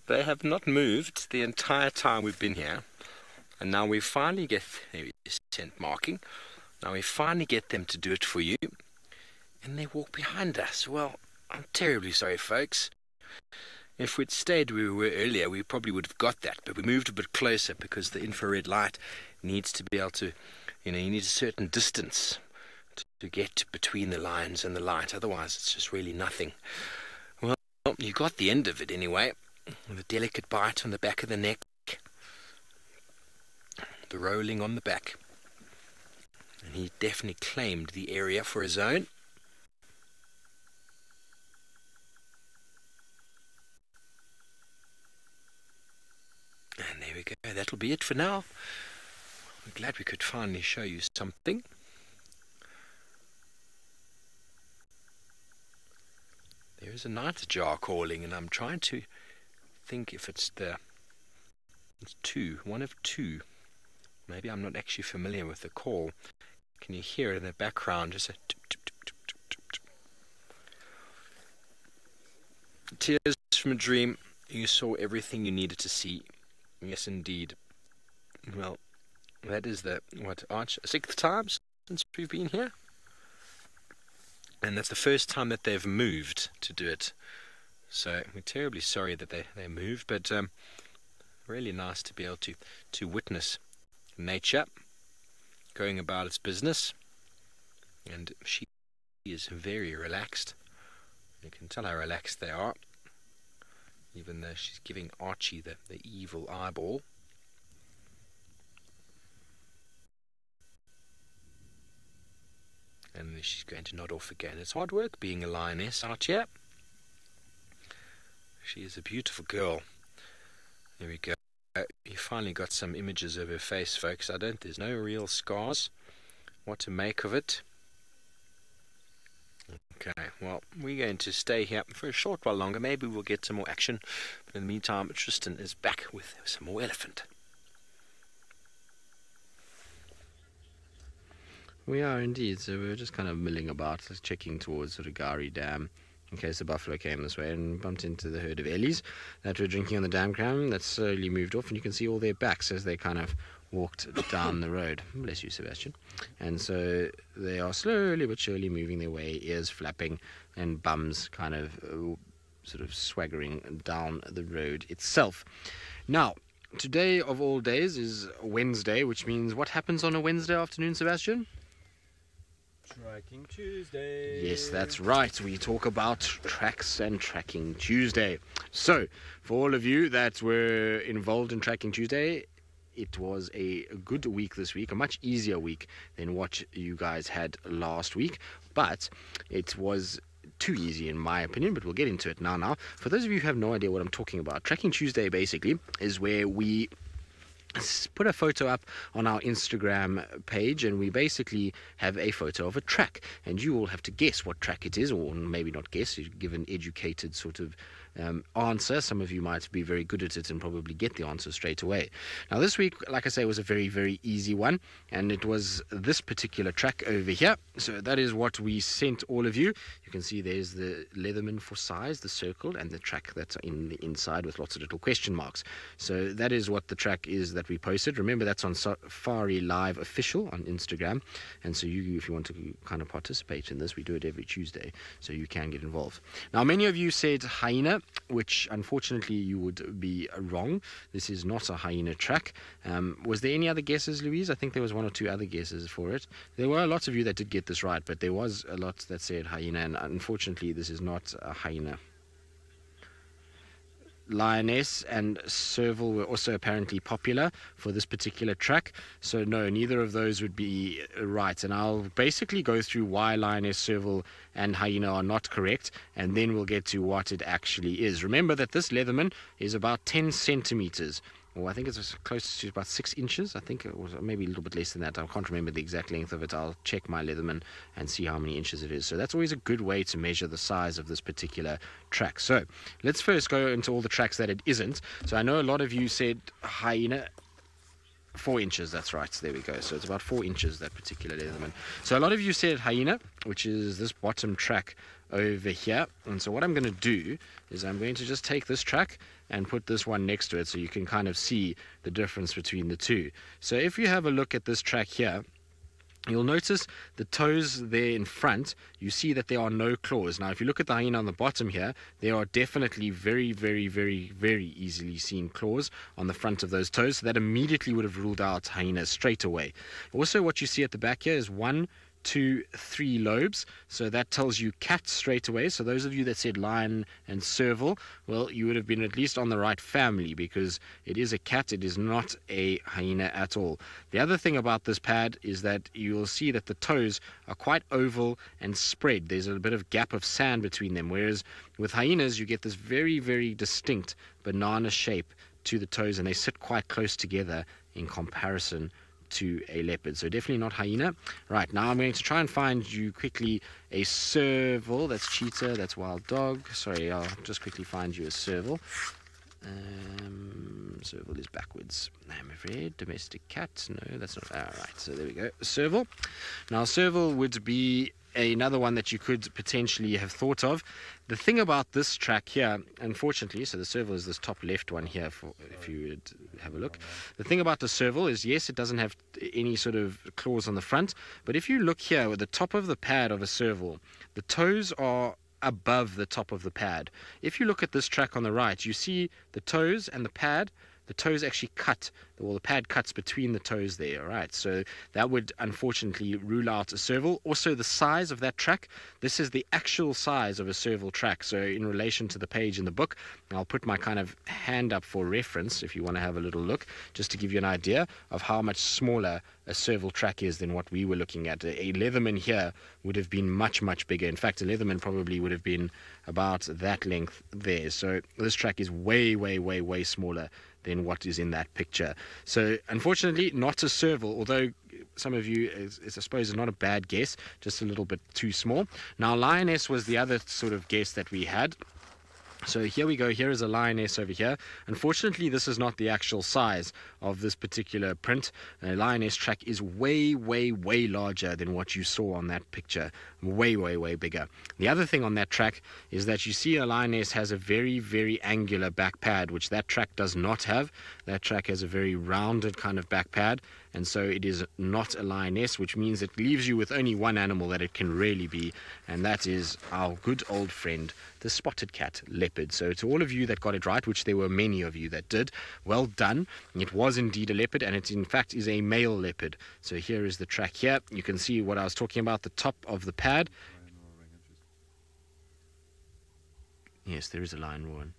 They have not moved the entire time we've been here, and now we finally get scent marking. Now we finally get them to do it for you, and they walk behind us. Well, I'm terribly sorry, folks. If we'd stayed where we were earlier, we probably would have got that, but we moved a bit closer because the infrared light needs to be able to, you need a certain distance to get between the lines and the light. Otherwise, it's just really nothing. Well, you got the end of it anyway. The delicate bite on the back of the neck, the rolling on the back, and he definitely claimed the area for his own. And there we go, that'll be it for now. I'm glad we could finally show you something. There is a nightjar calling, and I'm trying to think if it's one of two. Maybe I'm not actually familiar with the call. Can you hear it in the background? Just a tip, tip, tip, tip, tip, tip, tip. Tears from a dream. You saw everything you needed to see. Yes, indeed. Well, that is Arch, 6th time since we've been here? And that's the first time that they've moved to do it. So we're terribly sorry that they moved, but really nice to be able to witness nature going about its business. And she is very relaxed. You can tell how relaxed they are, even though she's giving Archie the evil eyeball. And she's going to nod off again. It's hard work being a lioness out here. She is a beautiful girl. There we go. You finally got some images of her face, folks. There's no real scars. What to make of it? Okay, well, we're going to stay here for a short while longer. Maybe we'll get some more action. But in the meantime, Tristan is back with some more elephant. We are indeed. So we're just kind of milling about, just checking towards sort of Gari Dam in case the buffalo came this way, and bumped into the herd of ellies that were drinking on the dam cram. That slowly moved off, and you can see all their backs as they kind of walked down the road. Bless you, Sebastian. And so they are slowly but surely moving their way, ears flapping and bums kind of sort of swaggering down the road itself. Now, today of all days is Wednesday, which means what happens on a Wednesday afternoon, Sebastian? Tracking Tuesday. Yes, that's right. We talk about tracks and Tracking Tuesday. So, for all of you that were involved in Tracking Tuesday, it was a good week this week, a much easier week than what you guys had last week. But it was too easy in my opinion, but we'll get into it now. For those of you who have no idea what I'm talking about, Tracking Tuesday basically is where we put a photo up on our Instagram page, and we basically have a photo of a track, and you all have to guess what track it is, or maybe not guess, you give an educated sort of answer. Some of you might be very good at it and probably get the answer straight away. Now this week, like I say, was a very, very easy one, and it was this particular track over here. So that is what we sent all of you. You can see there's the Leatherman for size, the circle, and the track that's in the inside with lots of little question marks. So that is what the track is that we posted. Remember, that's on Safari Live Official on Instagram, and so you, if you want to kind of participate in this, we do it every Tuesday, so you can get involved. Now many of you said hyena, which unfortunately you would be wrong. This is not a hyena track. Was there any other guesses, Louise? I think there was one or two other guesses for it. There were lots of you that did get this right, but there was a lot that said hyena, and unfortunately this is not a hyena. Lioness and serval were also apparently popular for this particular track, so no, neither of those would be right, and I'll basically go through why lioness, serval and hyena are not correct, and then we'll get to what it actually is. Remember that this Leatherman is about 10 centimeters, or I think it's close to about 6 inches. I think it was maybe a little bit less than that. I can't remember the exact length of it. I'll check my Leatherman and see how many inches it is. So that's always a good way to measure the size of this particular track. So let's first go into all the tracks that it isn't. So I know a lot of you said hyena. 4 inches, that's right. So there we go. So it's about 4 inches, that particular Leatherman. So a lot of you said hyena, which is this bottom track over here. And so what I'm going to do is I'm going to just take this track and put this one next to it, so you can kind of see the difference between the two. So if you have a look at this track here, you'll notice the toes there in front. You see that there are no claws. Now if you look at the hyena on the bottom here, there are definitely very, very, very, very easily seen claws on the front of those toes, so that immediately would have ruled out hyena straight away. Also, what you see at the back here is 1, 2, 3 lobes, so that tells you cat straight away. So those of you that said lion and serval, well, you would have been at least on the right family, because it is a cat, it is not a hyena at all. The other thing about this pad is that you will see that the toes are quite oval and spread. There's a bit of gap of sand between them, whereas with hyenas you get this very, very distinct banana shape to the toes, and they sit quite close together in comparison to a leopard. So definitely not hyena. Right, now I'm going to try and find you quickly a serval. That's cheetah, that's wild dog. Sorry, I'll just quickly find you a serval. Serval is backwards, I'm afraid. Domestic cat, no, that's not. Alright, so there we go. Serval. Now serval would be another one that you could potentially have thought of. The thing about this track here, unfortunately, so the serval is this top left one here, for if you would have a look. The thing about the serval is, yes, it doesn't have any sort of claws on the front, but if you look here at the top of the pad of a serval, the toes are above the top of the pad. If you look at this track on the right, you see the toes and the pad. The toes actually cut, well, the pad cuts between the toes there, all right? So that would unfortunately rule out a serval. Also, the size of that track, this is the actual size of a serval track. So in relation to the page in the book, I'll put my kind of hand up for reference if you want to have a little look, just to give you an idea of how much smaller a serval track is than what we were looking at. A Leatherman here would have been much, much bigger. In fact, a Leatherman probably would have been about that length there. So this track is way, way, way, way smaller than what is in that picture. So unfortunately not a serval, although some of you, I suppose, is not a bad guess, just a little bit too small. Now lioness was the other sort of guess that we had. So here we go, here is a lioness over here. Unfortunately, this is not the actual size of this particular print. A lioness track is way, way, way larger than what you saw on that picture. Way, way, way bigger. The other thing on that track is that you see a lioness has a very, very angular back pad, which that track does not have. That track has a very rounded kind of back pad, and so it is not a lioness, which means it leaves you with only one animal that it can really be, and that is our good old friend, the spotted cat, leopard. So to all of you that got it right, which there were many of you that did, well done. It was indeed a leopard, and it in fact is a male leopard. So here is the track here. You can see what I was talking about, the top of the pad. Yes, there is a lion roaring.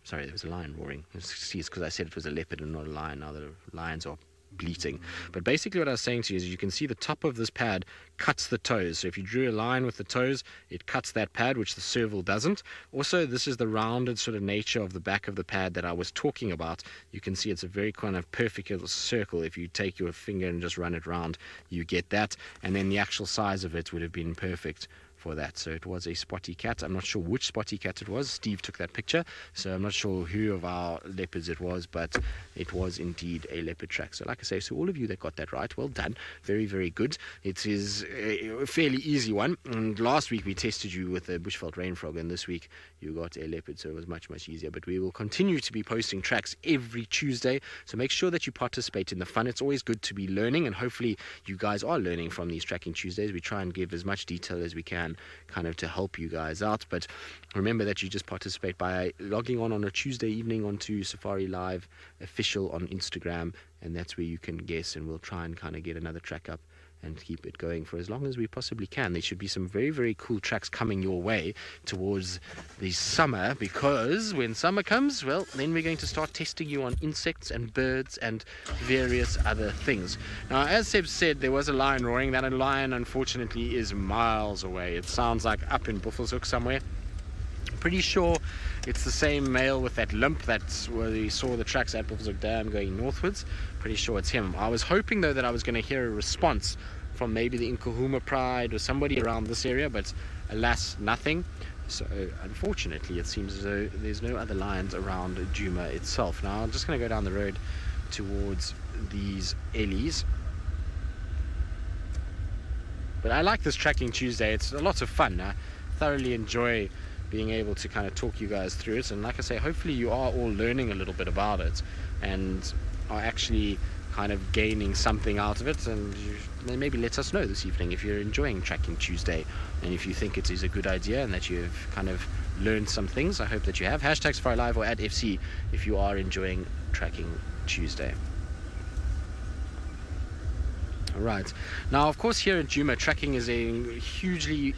Sorry, there was a lion roaring. See, it's because I said it was a leopard and not a lion. Now the lions are bleating. But basically what I was saying to you is you can see the top of this pad cuts the toes. So if you drew a line with the toes, it cuts that pad, which the serval doesn't. Also, this is the rounded sort of nature of the back of the pad that I was talking about. You can see it's a very kind of perfect little circle. If you take your finger and just run it round, you get that. And then the actual size of it would have been perfect for that. So it was a spotty cat. I'm not sure which spotty cat it was. Steve took that picture, so I'm not sure who of our leopards it was, but it was indeed a leopard track. So like I say, so all of you that got that right, well done. Very, very good. It is a fairly easy one. And last week we tested you with a bushveld rain frog, and this week you got a leopard, so it was much, much easier. But we will continue to be posting tracks every Tuesday, so make sure that you participate in the fun. It's always good to be learning, and hopefully you guys are learning from these tracking Tuesdays. We try and give as much detail as we can, kind of to help you guys out. But remember that you just participate by logging on a Tuesday evening onto Safari Live Official on Instagram, and that's where you can guess, and we'll try and kind of get another track up and keep it going for as long as we possibly can. There should be some very, very cool tracks coming your way towards the summer, because when summer comes, well, then we're going to start testing you on insects and birds and various other things. Now, as Seb said, there was a lion roaring. That lion, unfortunately, is miles away. It sounds like up in Buffelshoek somewhere. Pretty sure it's the same male with that limp that's where we saw the tracks at Buffelshoek Dam going northwards. Pretty sure it's him. I was hoping though that I was going to hear a response from maybe the Nkahuma Pride or somebody around this area, but alas, nothing. So unfortunately it seems as though there's no other lions around Djuma itself. Now I'm just going to go down the road towards these ellies. But I like this Tracking Tuesday. It's a lot of fun. I thoroughly enjoy being able to kind of talk you guys through it, and like I say, hopefully you are all learning a little bit about it and are actually kind of gaining something out of it. And maybe let us know this evening if you're enjoying Tracking Tuesday, and if you think it is a good idea and that you've kind of learned some things. I hope that you have. Hashtag Safari Live or @FC if you are enjoying Tracking Tuesday. Right. Now, of course, here at Djuma, tracking is a hugely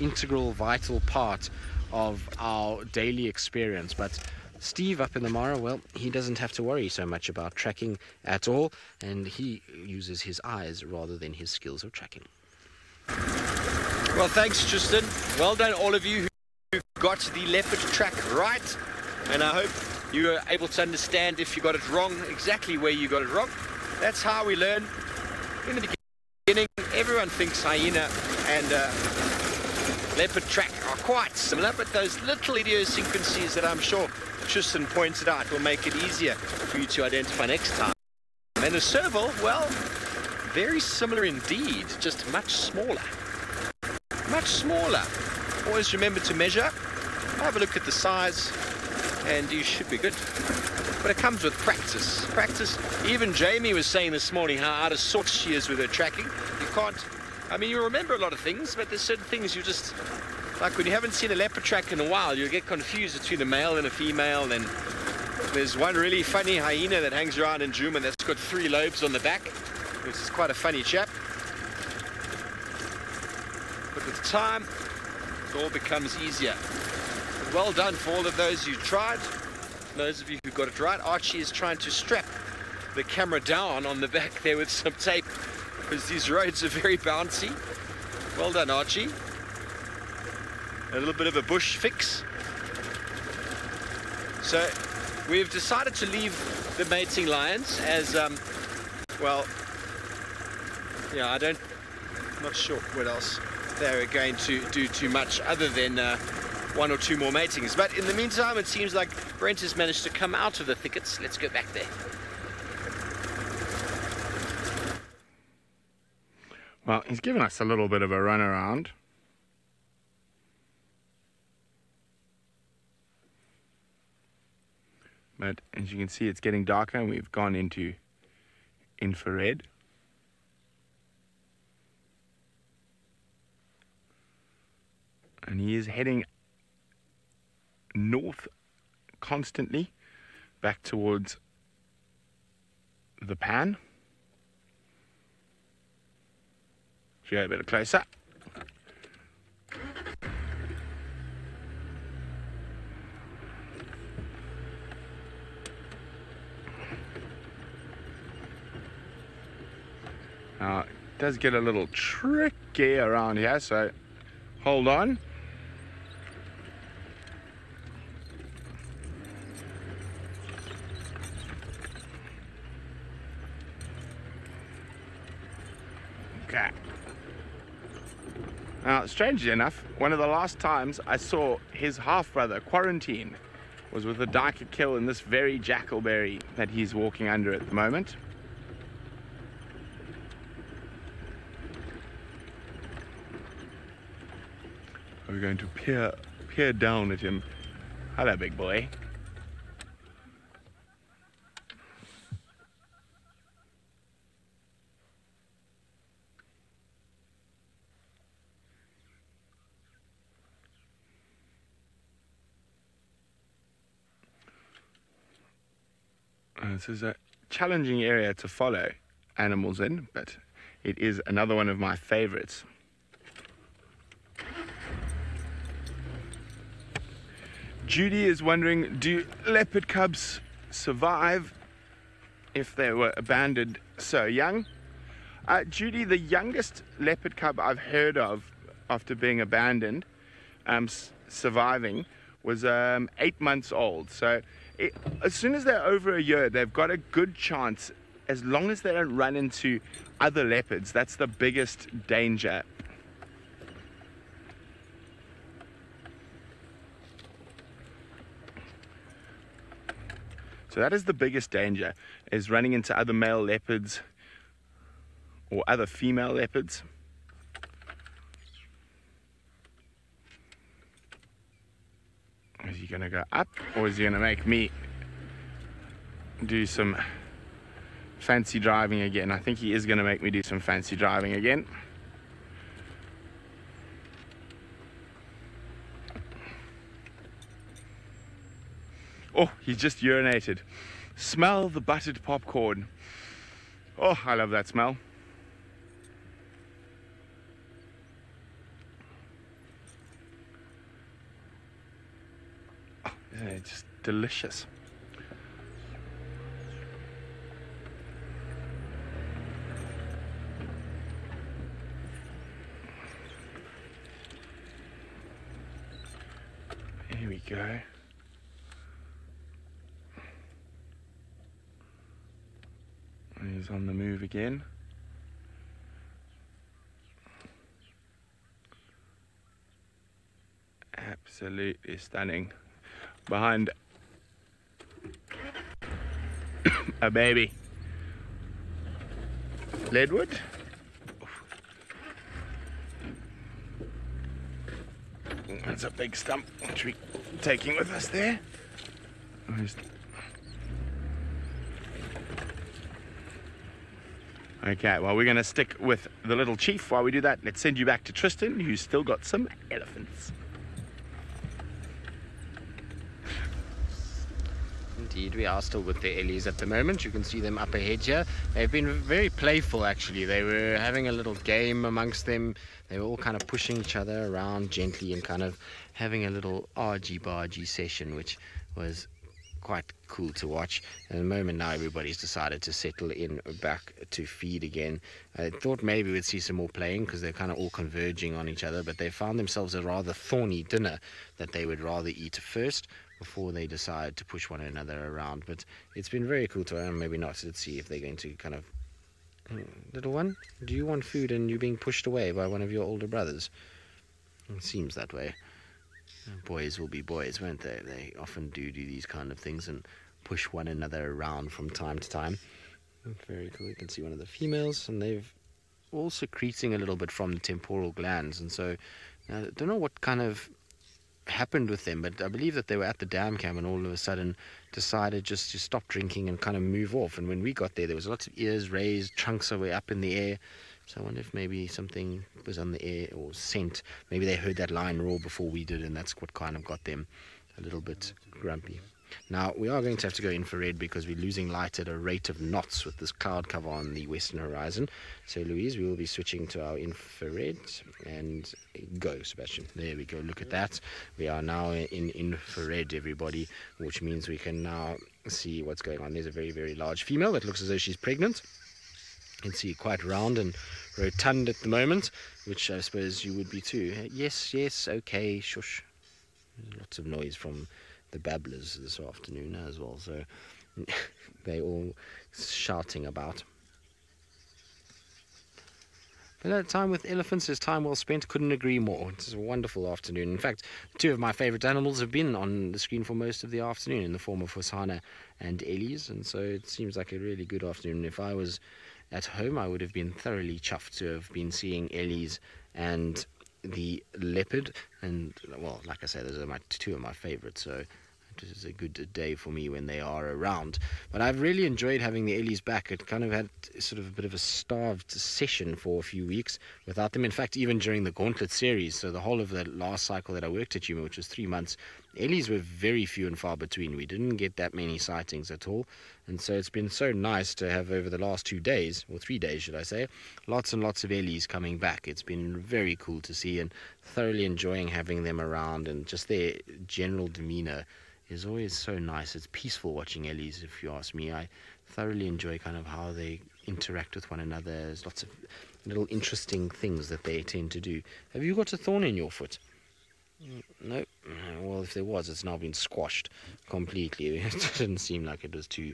integral, vital part of our daily experience. But Steve up in the Mara, well, he doesn't have to worry so much about tracking at all, and he uses his eyes rather than his skills of tracking. Well, thanks, Tristan. Well done, all of you who got the leopard track right, and I hope you were able to understand if you got it wrong, exactly where you got it wrong. That's how we learn. In the beginning, everyone thinks hyena and leopard track are quite similar, but those little idiosyncrasies that I'm sure Tristan pointed out will make it easier for you to identify next time. And a serval, well, very similar indeed, just much smaller. Much smaller. Always remember to measure, have a look at the size, and you should be good. But it comes with practice. Practice. Even Jamie was saying this morning how out of sorts she is with her tracking. You can't, I mean, you remember a lot of things, but there's certain things you just, like when you haven't seen a leopard track in a while, you'll get confused between a male and a female. And there's one really funny hyena that hangs around in Djuma that's got 3 lobes on the back, which is quite a funny chap. But with time, it all becomes easier. But well done for all of those who tried. Those of you who got it right. Archie is trying to strap the camera down on the back there with some tape because these roads are very bouncy. Well done, Archie. A little bit of a bush fix. So we've decided to leave the mating lions as well, yeah, I'm not sure what else they're going to do too much other than 1 or 2 more matings. But in the meantime, it seems like Brent has managed to come out of the thickets. Let's go back there. Well, he's given us a little bit of a run around. But as you can see, it's getting darker and we've gone into infrared. And he is heading north constantly back towards the pan. If you go a bit closer. It does get a little tricky around here, so hold on. Okay. Now, strangely enough, one of the last times I saw his half-brother quarantined was with a Dyker kill in this very jackalberry that he's walking under at the moment. We're going to peer down at him. Hello, big boy. This is a challenging area to follow animals in, but it is another one of my favorites. Judy is wondering, do leopard cubs survive if they were abandoned so young? Judy, the youngest leopard cub I've heard of after being abandoned, surviving, was 8 months old. So as soon as they're over a year, they've got a good chance, as long as they don't run into other leopards. That's the biggest danger. So that is the biggest danger, is running into other male leopards or other female leopards. Is he gonna go up, or is he gonna make me do some fancy driving again? I think he is gonna make me do some fancy driving again. Oh, he just urinated. Smell the buttered popcorn. Oh, I love that smell. Oh, isn't it just delicious? Here we go. He's on the move again. Absolutely stunning. Behind a baby leadwood. That's a big stump which we're taking with us there. Okay, well, we're going to stick with the little chief while we do that. Let's send you back to Tristan, who's still got some elephants. Indeed, we are still with the Ellies at the moment. You can see them up ahead here. They've been very playful, actually. They were having a little game amongst them. They were all kind of pushing each other around gently and kind of having a little argy-bargy session, which was quite cool to watch. At the moment now, everybody's decided to settle in back to feed again. I thought maybe we'd see some more playing because they're kind of all converging on each other, but they found themselves a rather thorny dinner that they would rather eat first before they decide to push one another around. But it's been very cool to maybe not. Let's see if they're going to kind of... Little one, do you want food and you're being pushed away by one of your older brothers? It seems that way. Boys will be boys, won't they? They often do these kind of things and push one another around from time to time. Very cool. You can see one of the females, and they've all secreting a little bit from the temporal glands. And so I don't know what kind of happened with them, but I believe that they were at the dam camp and all of a sudden decided just to stop drinking and kind of move off. And when we got there was lots of ears raised, trunks are way up in the air. So I wonder if maybe something was on the air or scent. Maybe they heard that lion roar before we did, and that's what kind of got them a little bit grumpy. Now, we are going to have to go infrared because we're losing light at a rate of knots with this cloud cover on the western horizon. So, Louise, we will be switching to our infrared, and go, Sebastian. There we go. Look at that. We are now in infrared, everybody, which means we can now see what's going on. There's a very, very large female that looks as though she's pregnant. You can see quite round and rotund at the moment, which I suppose you would be too. Yes, yes, okay, shush. There's lots of noise from the babblers this afternoon as well, so they all shouting about. But time with elephants is time well spent. Couldn't agree more. It's a wonderful afternoon. In fact, two of my favourite animals have been on the screen for most of the afternoon in the form of Hosana and Ellies, and so it seems like a really good afternoon. If I was at home, I would have been thoroughly chuffed to have been seeing Ellies and the leopard, and well, like I say, those are two of my favourites, so it is a good day for me when they are around. But I've really enjoyed having the Ellies back. It kind of had sort of a bit of a starved session for a few weeks without them. In fact, even during the Gauntlet series, so the whole of the last cycle that I worked at Yuma, which was 3 months, Ellies were very few and far between. We didn't get that many sightings at all, and so it's been so nice to have over the last 2 days, or 3 days should I say, lots and lots of Ellies coming back. It's been very cool to see, and thoroughly enjoying having them around, and just their general demeanour is always so nice. It's peaceful watching Ellies, if you ask me. I thoroughly enjoy kind of how they interact with one another. There's lots of little interesting things that they tend to do. Have you got a thorn in your foot? No? Well, if there was, it's now been squashed completely. It didn't seem like it was too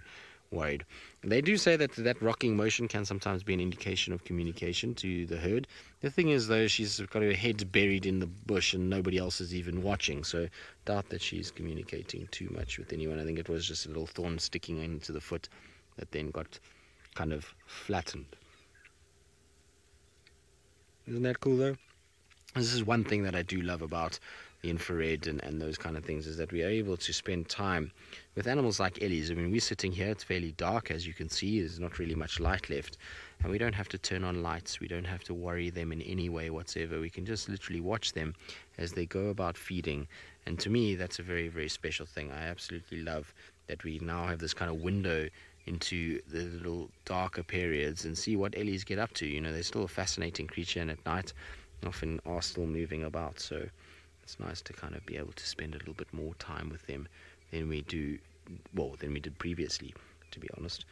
worried. They do say that that rocking motion can sometimes be an indication of communication to the herd. The thing is, though, she's got her head buried in the bush and nobody else is even watching, so doubt that she's communicating too much with anyone. I think it was just a little thorn sticking into the foot that then got kind of flattened. Isn't that cool, though? This is one thing that I do love about the infrared and those kind of things, is that we are able to spend time with animals like Ellies. I mean, we're sitting here, it's fairly dark, as you can see, there's not really much light left, and we don't have to turn on lights, we don't have to worry them in any way whatsoever. We can just literally watch them as they go about feeding, and to me that's a very, very special thing. I absolutely love that we now have this kind of window into the little darker periods and see what Ellies get up to. You know, they're still a fascinating creature, and at night often are still moving about, so it's nice to kind of be able to spend a little bit more time with them than we did previously, to be honest.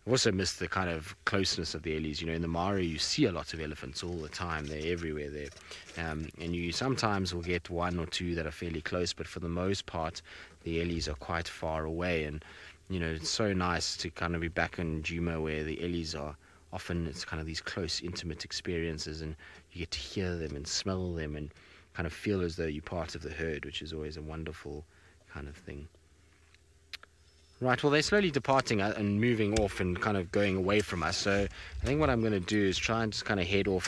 I've also missed the kind of closeness of the Ellies. You know, in the Mara you see a lot of elephants all the time. They're everywhere there, and you sometimes will get one or two that are fairly close, but for the most part the Ellies are quite far away. And you know, it's so nice to kind of be back in Juma where the Ellies are. Often it's kind of these close, intimate experiences, and you get to hear them and smell them and kind of feel as though you're part of the herd, which is always a wonderful kind of thing. Right, well, they're slowly departing and moving off and kind of going away from us, so I think what I'm going to do is try and just kind of head off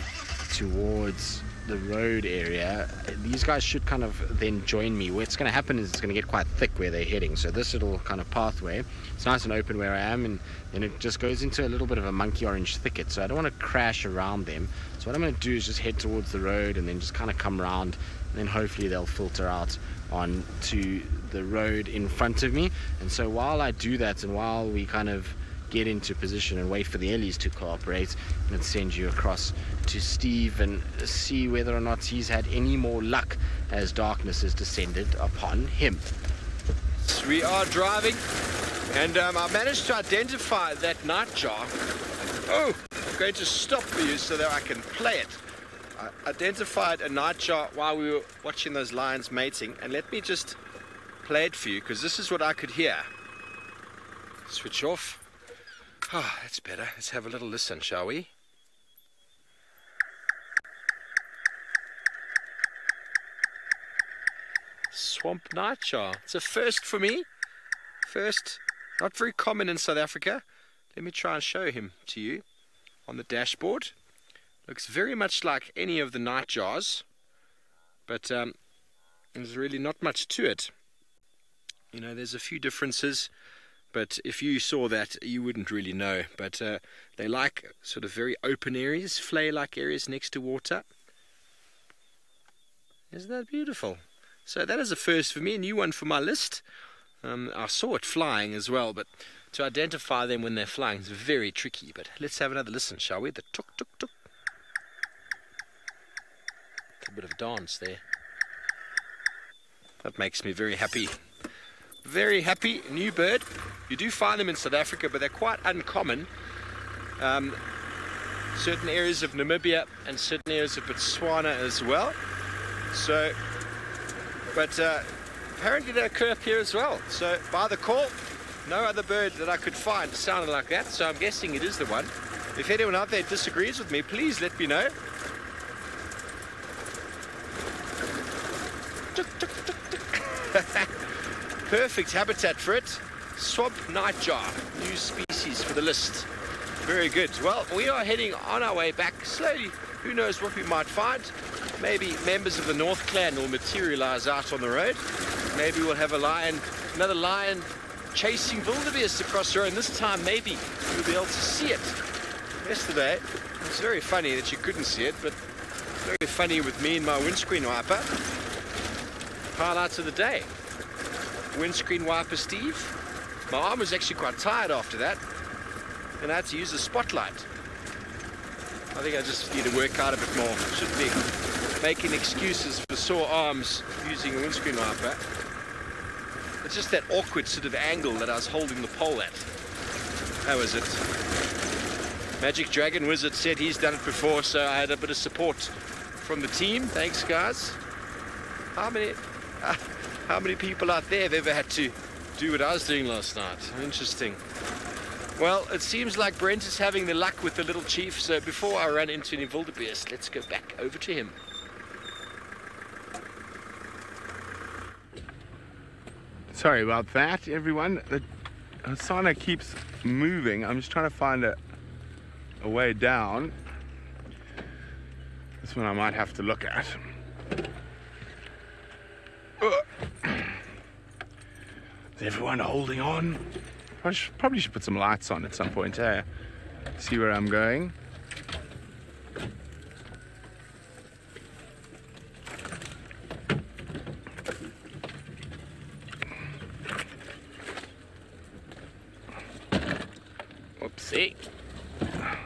towards the road area. These guys should kind of then join me. What's going to happen is it's going to get quite thick where they're heading, so this little kind of pathway, it's nice and open where I am, and then it just goes into a little bit of a monkey orange thicket, so I don't want to crash around them. So what I'm going to do is just head towards the road and then just kind of come around, and then hopefully they'll filter out onto the road in front of me. And so while I do that, and while we kind of get into position and wait for the Ellies to cooperate, I'm going to send you across to Steve and see whether or not he's had any more luck as darkness has descended upon him. We are driving, and I managed to identify that nightjar. Oh, I'm going to stop for you so that I can play it. I identified a nightjar while we were watching those lions mating, and let me just play it for you, because this is what I could hear. Switch off. Ah, that's better. Let's have a little listen, shall we? Swamp nightjar. It's a first for me. First, not very common in South Africa. Let me try and show him to you on the dashboard. Looks very much like any of the nightjars, but there's really not much to it. You know, there's a few differences, but if you saw that, you wouldn't really know. But they like sort of very open areas, flay-like areas next to water. Isn't that beautiful? So that is a first for me, a new one for my list. I saw it flying as well, but to identify them when they're flying is very tricky. But let's have another listen, shall we? The tuk tuk tuk. A bit of a dance there. That makes me very happy. Very happy. New bird. You do find them in South Africa, but they're quite uncommon. certain areas of Namibia and certain areas of Botswana as well. So, but apparently they occur up here as well. So by the call, no other bird that I could find sounded like that, so I'm guessing it is the one. If anyone out there disagrees with me, please let me know. Perfect habitat for it. Swamp nightjar, new species for the list. Very good. Well, we are heading on our way back slowly. Who knows what we might find? Maybe members of the North Clan will materialize out on the road. Maybe we'll have a lion, another lion chasing wildebeest across the road, and this time maybe you'll be able to see it. Yesterday, it was very funny that you couldn't see it, but very funny with me and my windscreen wiper. Highlights of the day. Windscreen wiper Steve. My arm was actually quite tired after that, and I had to use the spotlight. I think I just need to work out a bit more. Shouldn't be making excuses for sore arms using a windscreen wiper. It's just that awkward sort of angle that I was holding the pole at. That was it. Magic Dragon Wizard said he's done it before, so I had a bit of support from the team. Thanks, guys. How many people out there have ever had to do what I was doing last night? Interesting. Well, it seems like Brent is having the luck with the little chief, so before I run into any wildebeest, let's go back over to him. Sorry about that, everyone. The sauna keeps moving. I'm just trying to find a way down. This one I might have to look at. Is everyone holding on? I probably should put some lights on at some point, eh? See where I'm going. Whoopsie.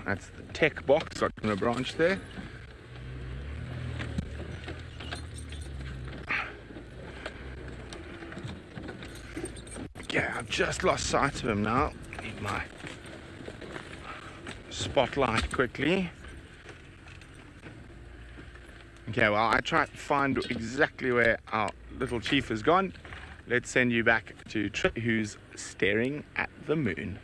That's the tech box, not going to branch there. Yeah, I've just lost sight of him now. Need my spotlight quickly. Okay, well, I tried to find exactly where our little chief has gone. Let's send you back to Trey, who's staring at the moon.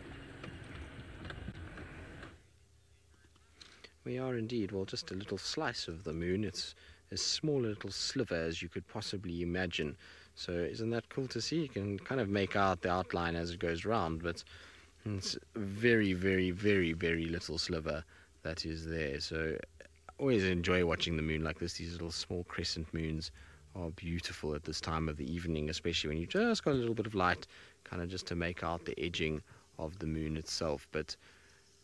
We are indeed, well, just a little slice of the moon. It's as small a little sliver as you could possibly imagine. So isn't that cool to see? You can kind of make out the outline as it goes round, but it's very, very, very, very little sliver that is there. So I always enjoy watching the moon like this. These little small crescent moons are beautiful at this time of the evening, especially when you just got a little bit of light, kind of just to make out the edging of the moon itself. But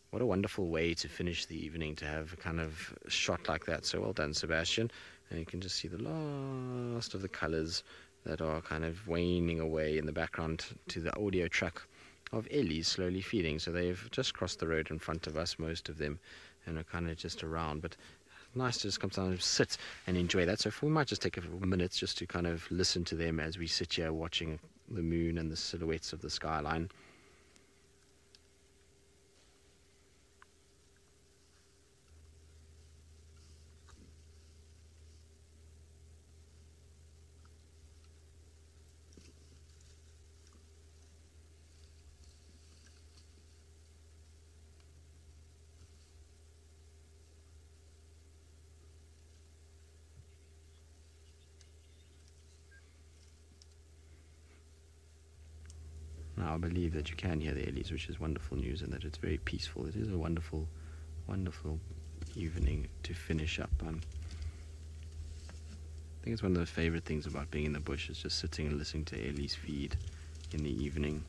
what a wonderful way to finish the evening, to have a kind of shot like that. So well done, Sebastian. And you can just see the last of the colors that are kind of waning away in the background to the audio track of Ellie's slowly feeding. So they've just crossed the road in front of us, most of them, and are kind of just around. But nice to just come down and sit and enjoy that. So we might just take a few minutes just to kind of listen to them as we sit here watching the moon and the silhouettes of the skyline. Now I believe that you can hear the Ellies, which is wonderful news, and that it's very peaceful. It is a wonderful, wonderful evening to finish up. I think it's one of the favorite things about being in the bush, is just sitting and listening to Ellies feed in the evening.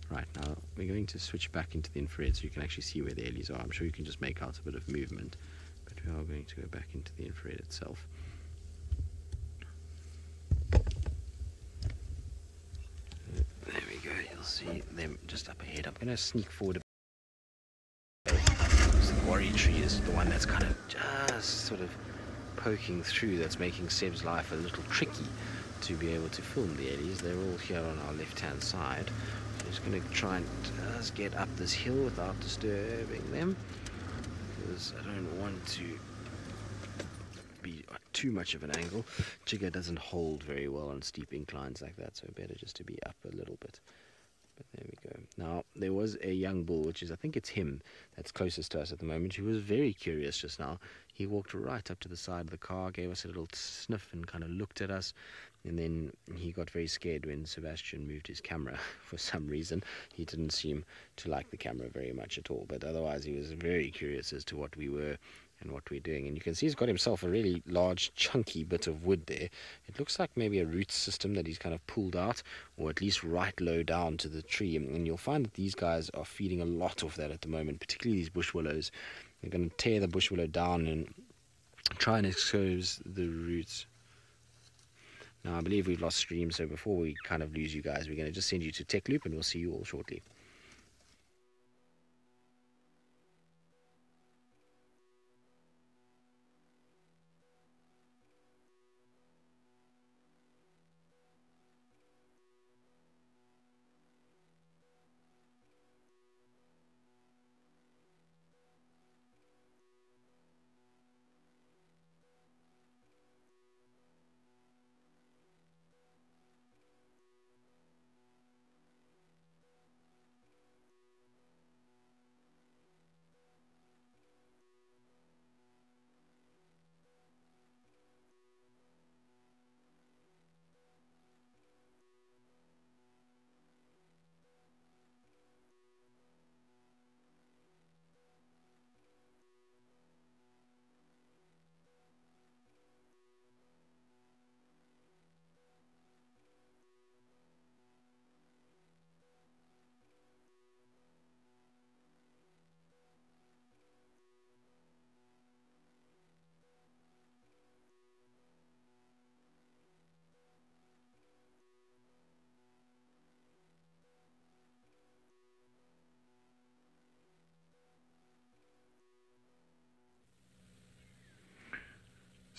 Right, now we're going to switch back into the infrared so you can actually see where the Ellies are. I'm sure you can just make out a bit of movement, but we are going to go back into the infrared itself. There we go, you'll see them just up ahead. I'm going to sneak forward a bit. The quarry tree is the one that's kind of just sort of poking through that's making Seb's life a little tricky to be able to film the eddies. They're all here on our left-hand side. So I'm just going to try and just get up this hill without disturbing them, because I don't want to be at too much of an angle. Jigger doesn't hold very well on steep inclines like that, so better just to be up a little bit. But there we go. Now, there was a young bull, which is, I think it's him that's closest to us at the moment. He was very curious just now. He walked right up to the side of the car, gave us a little sniff and kind of looked at us. And then he got very scared when Sebastian moved his camera for some reason. He didn't seem to like the camera very much at all. But otherwise, he was very curious as to what we were and what we're doing. And you can see he's got himself a really large, chunky bit of wood there. It looks like maybe a root system that he's kind of pulled out, or at least right low down to the tree. And you'll find that these guys are feeding a lot of that at the moment, particularly these bush willows. They're going to tear the bush willow down and try and expose the roots. Now, I believe we've lost stream, so before we kind of lose you guys, we're going to just send you to Tech Loop, and we'll see you all shortly.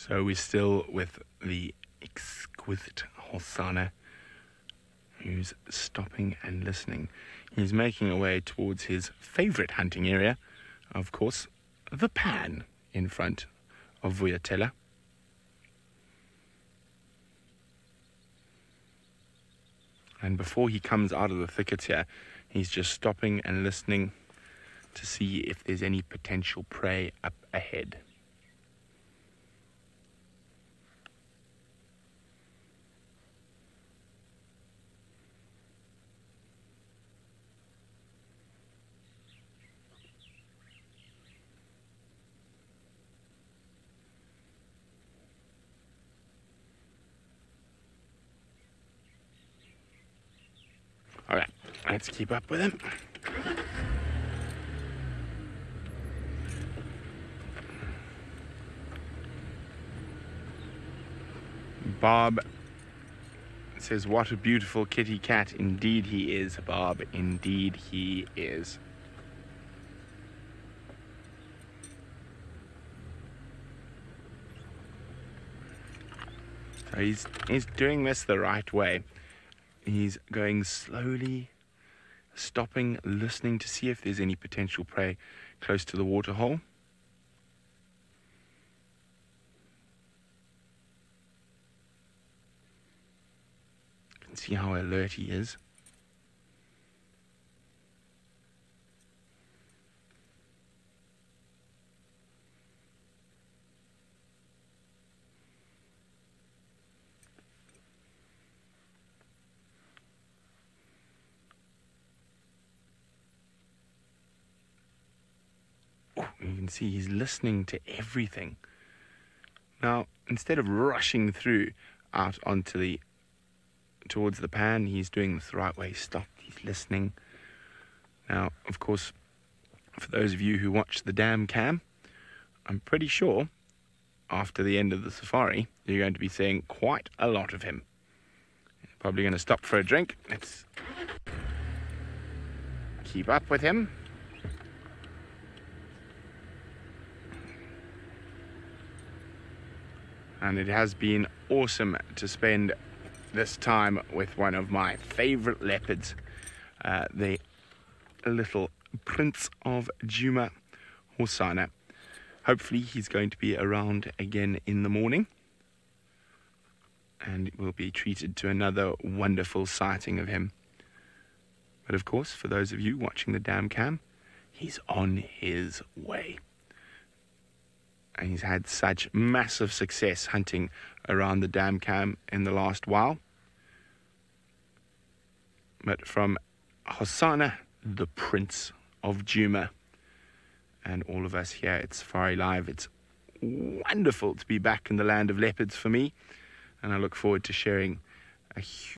So we're still with the exquisite Hosanna, who's stopping and listening. He's making a way towards his favourite hunting area, of course, the pan in front of Vuyatela. And before he comes out of the thickets here, he's just stopping and listening to see if there's any potential prey up ahead. All right, let's keep up with him. Bob says, what a beautiful kitty cat. Indeed he is, Bob. Indeed he is. So he's doing this the right way. He's going slowly, stopping, listening to see if there's any potential prey close to the waterhole. You can see how alert he is. You can see he's listening to everything. Now, instead of rushing through out onto towards the pan, he's doing this the right way. He's stopped, he's listening. Now, of course, for those of you who watch the dam cam, I'm pretty sure after the end of the safari, you're going to be seeing quite a lot of him. Probably going to stop for a drink. Let's keep up with him. And it has been awesome to spend this time with one of my favorite leopards, the little Prince of Djuma, Hosana. Hopefully he's going to be around again in the morning, and we'll be treated to another wonderful sighting of him. But of course, for those of you watching the dam cam, he's on his way. And he's had such massive success hunting around the dam cam in the last while. But from Hosana, the Prince of Djuma, and all of us here at Safari Live, it's wonderful to be back in the land of leopards for me, and I look forward to sharing a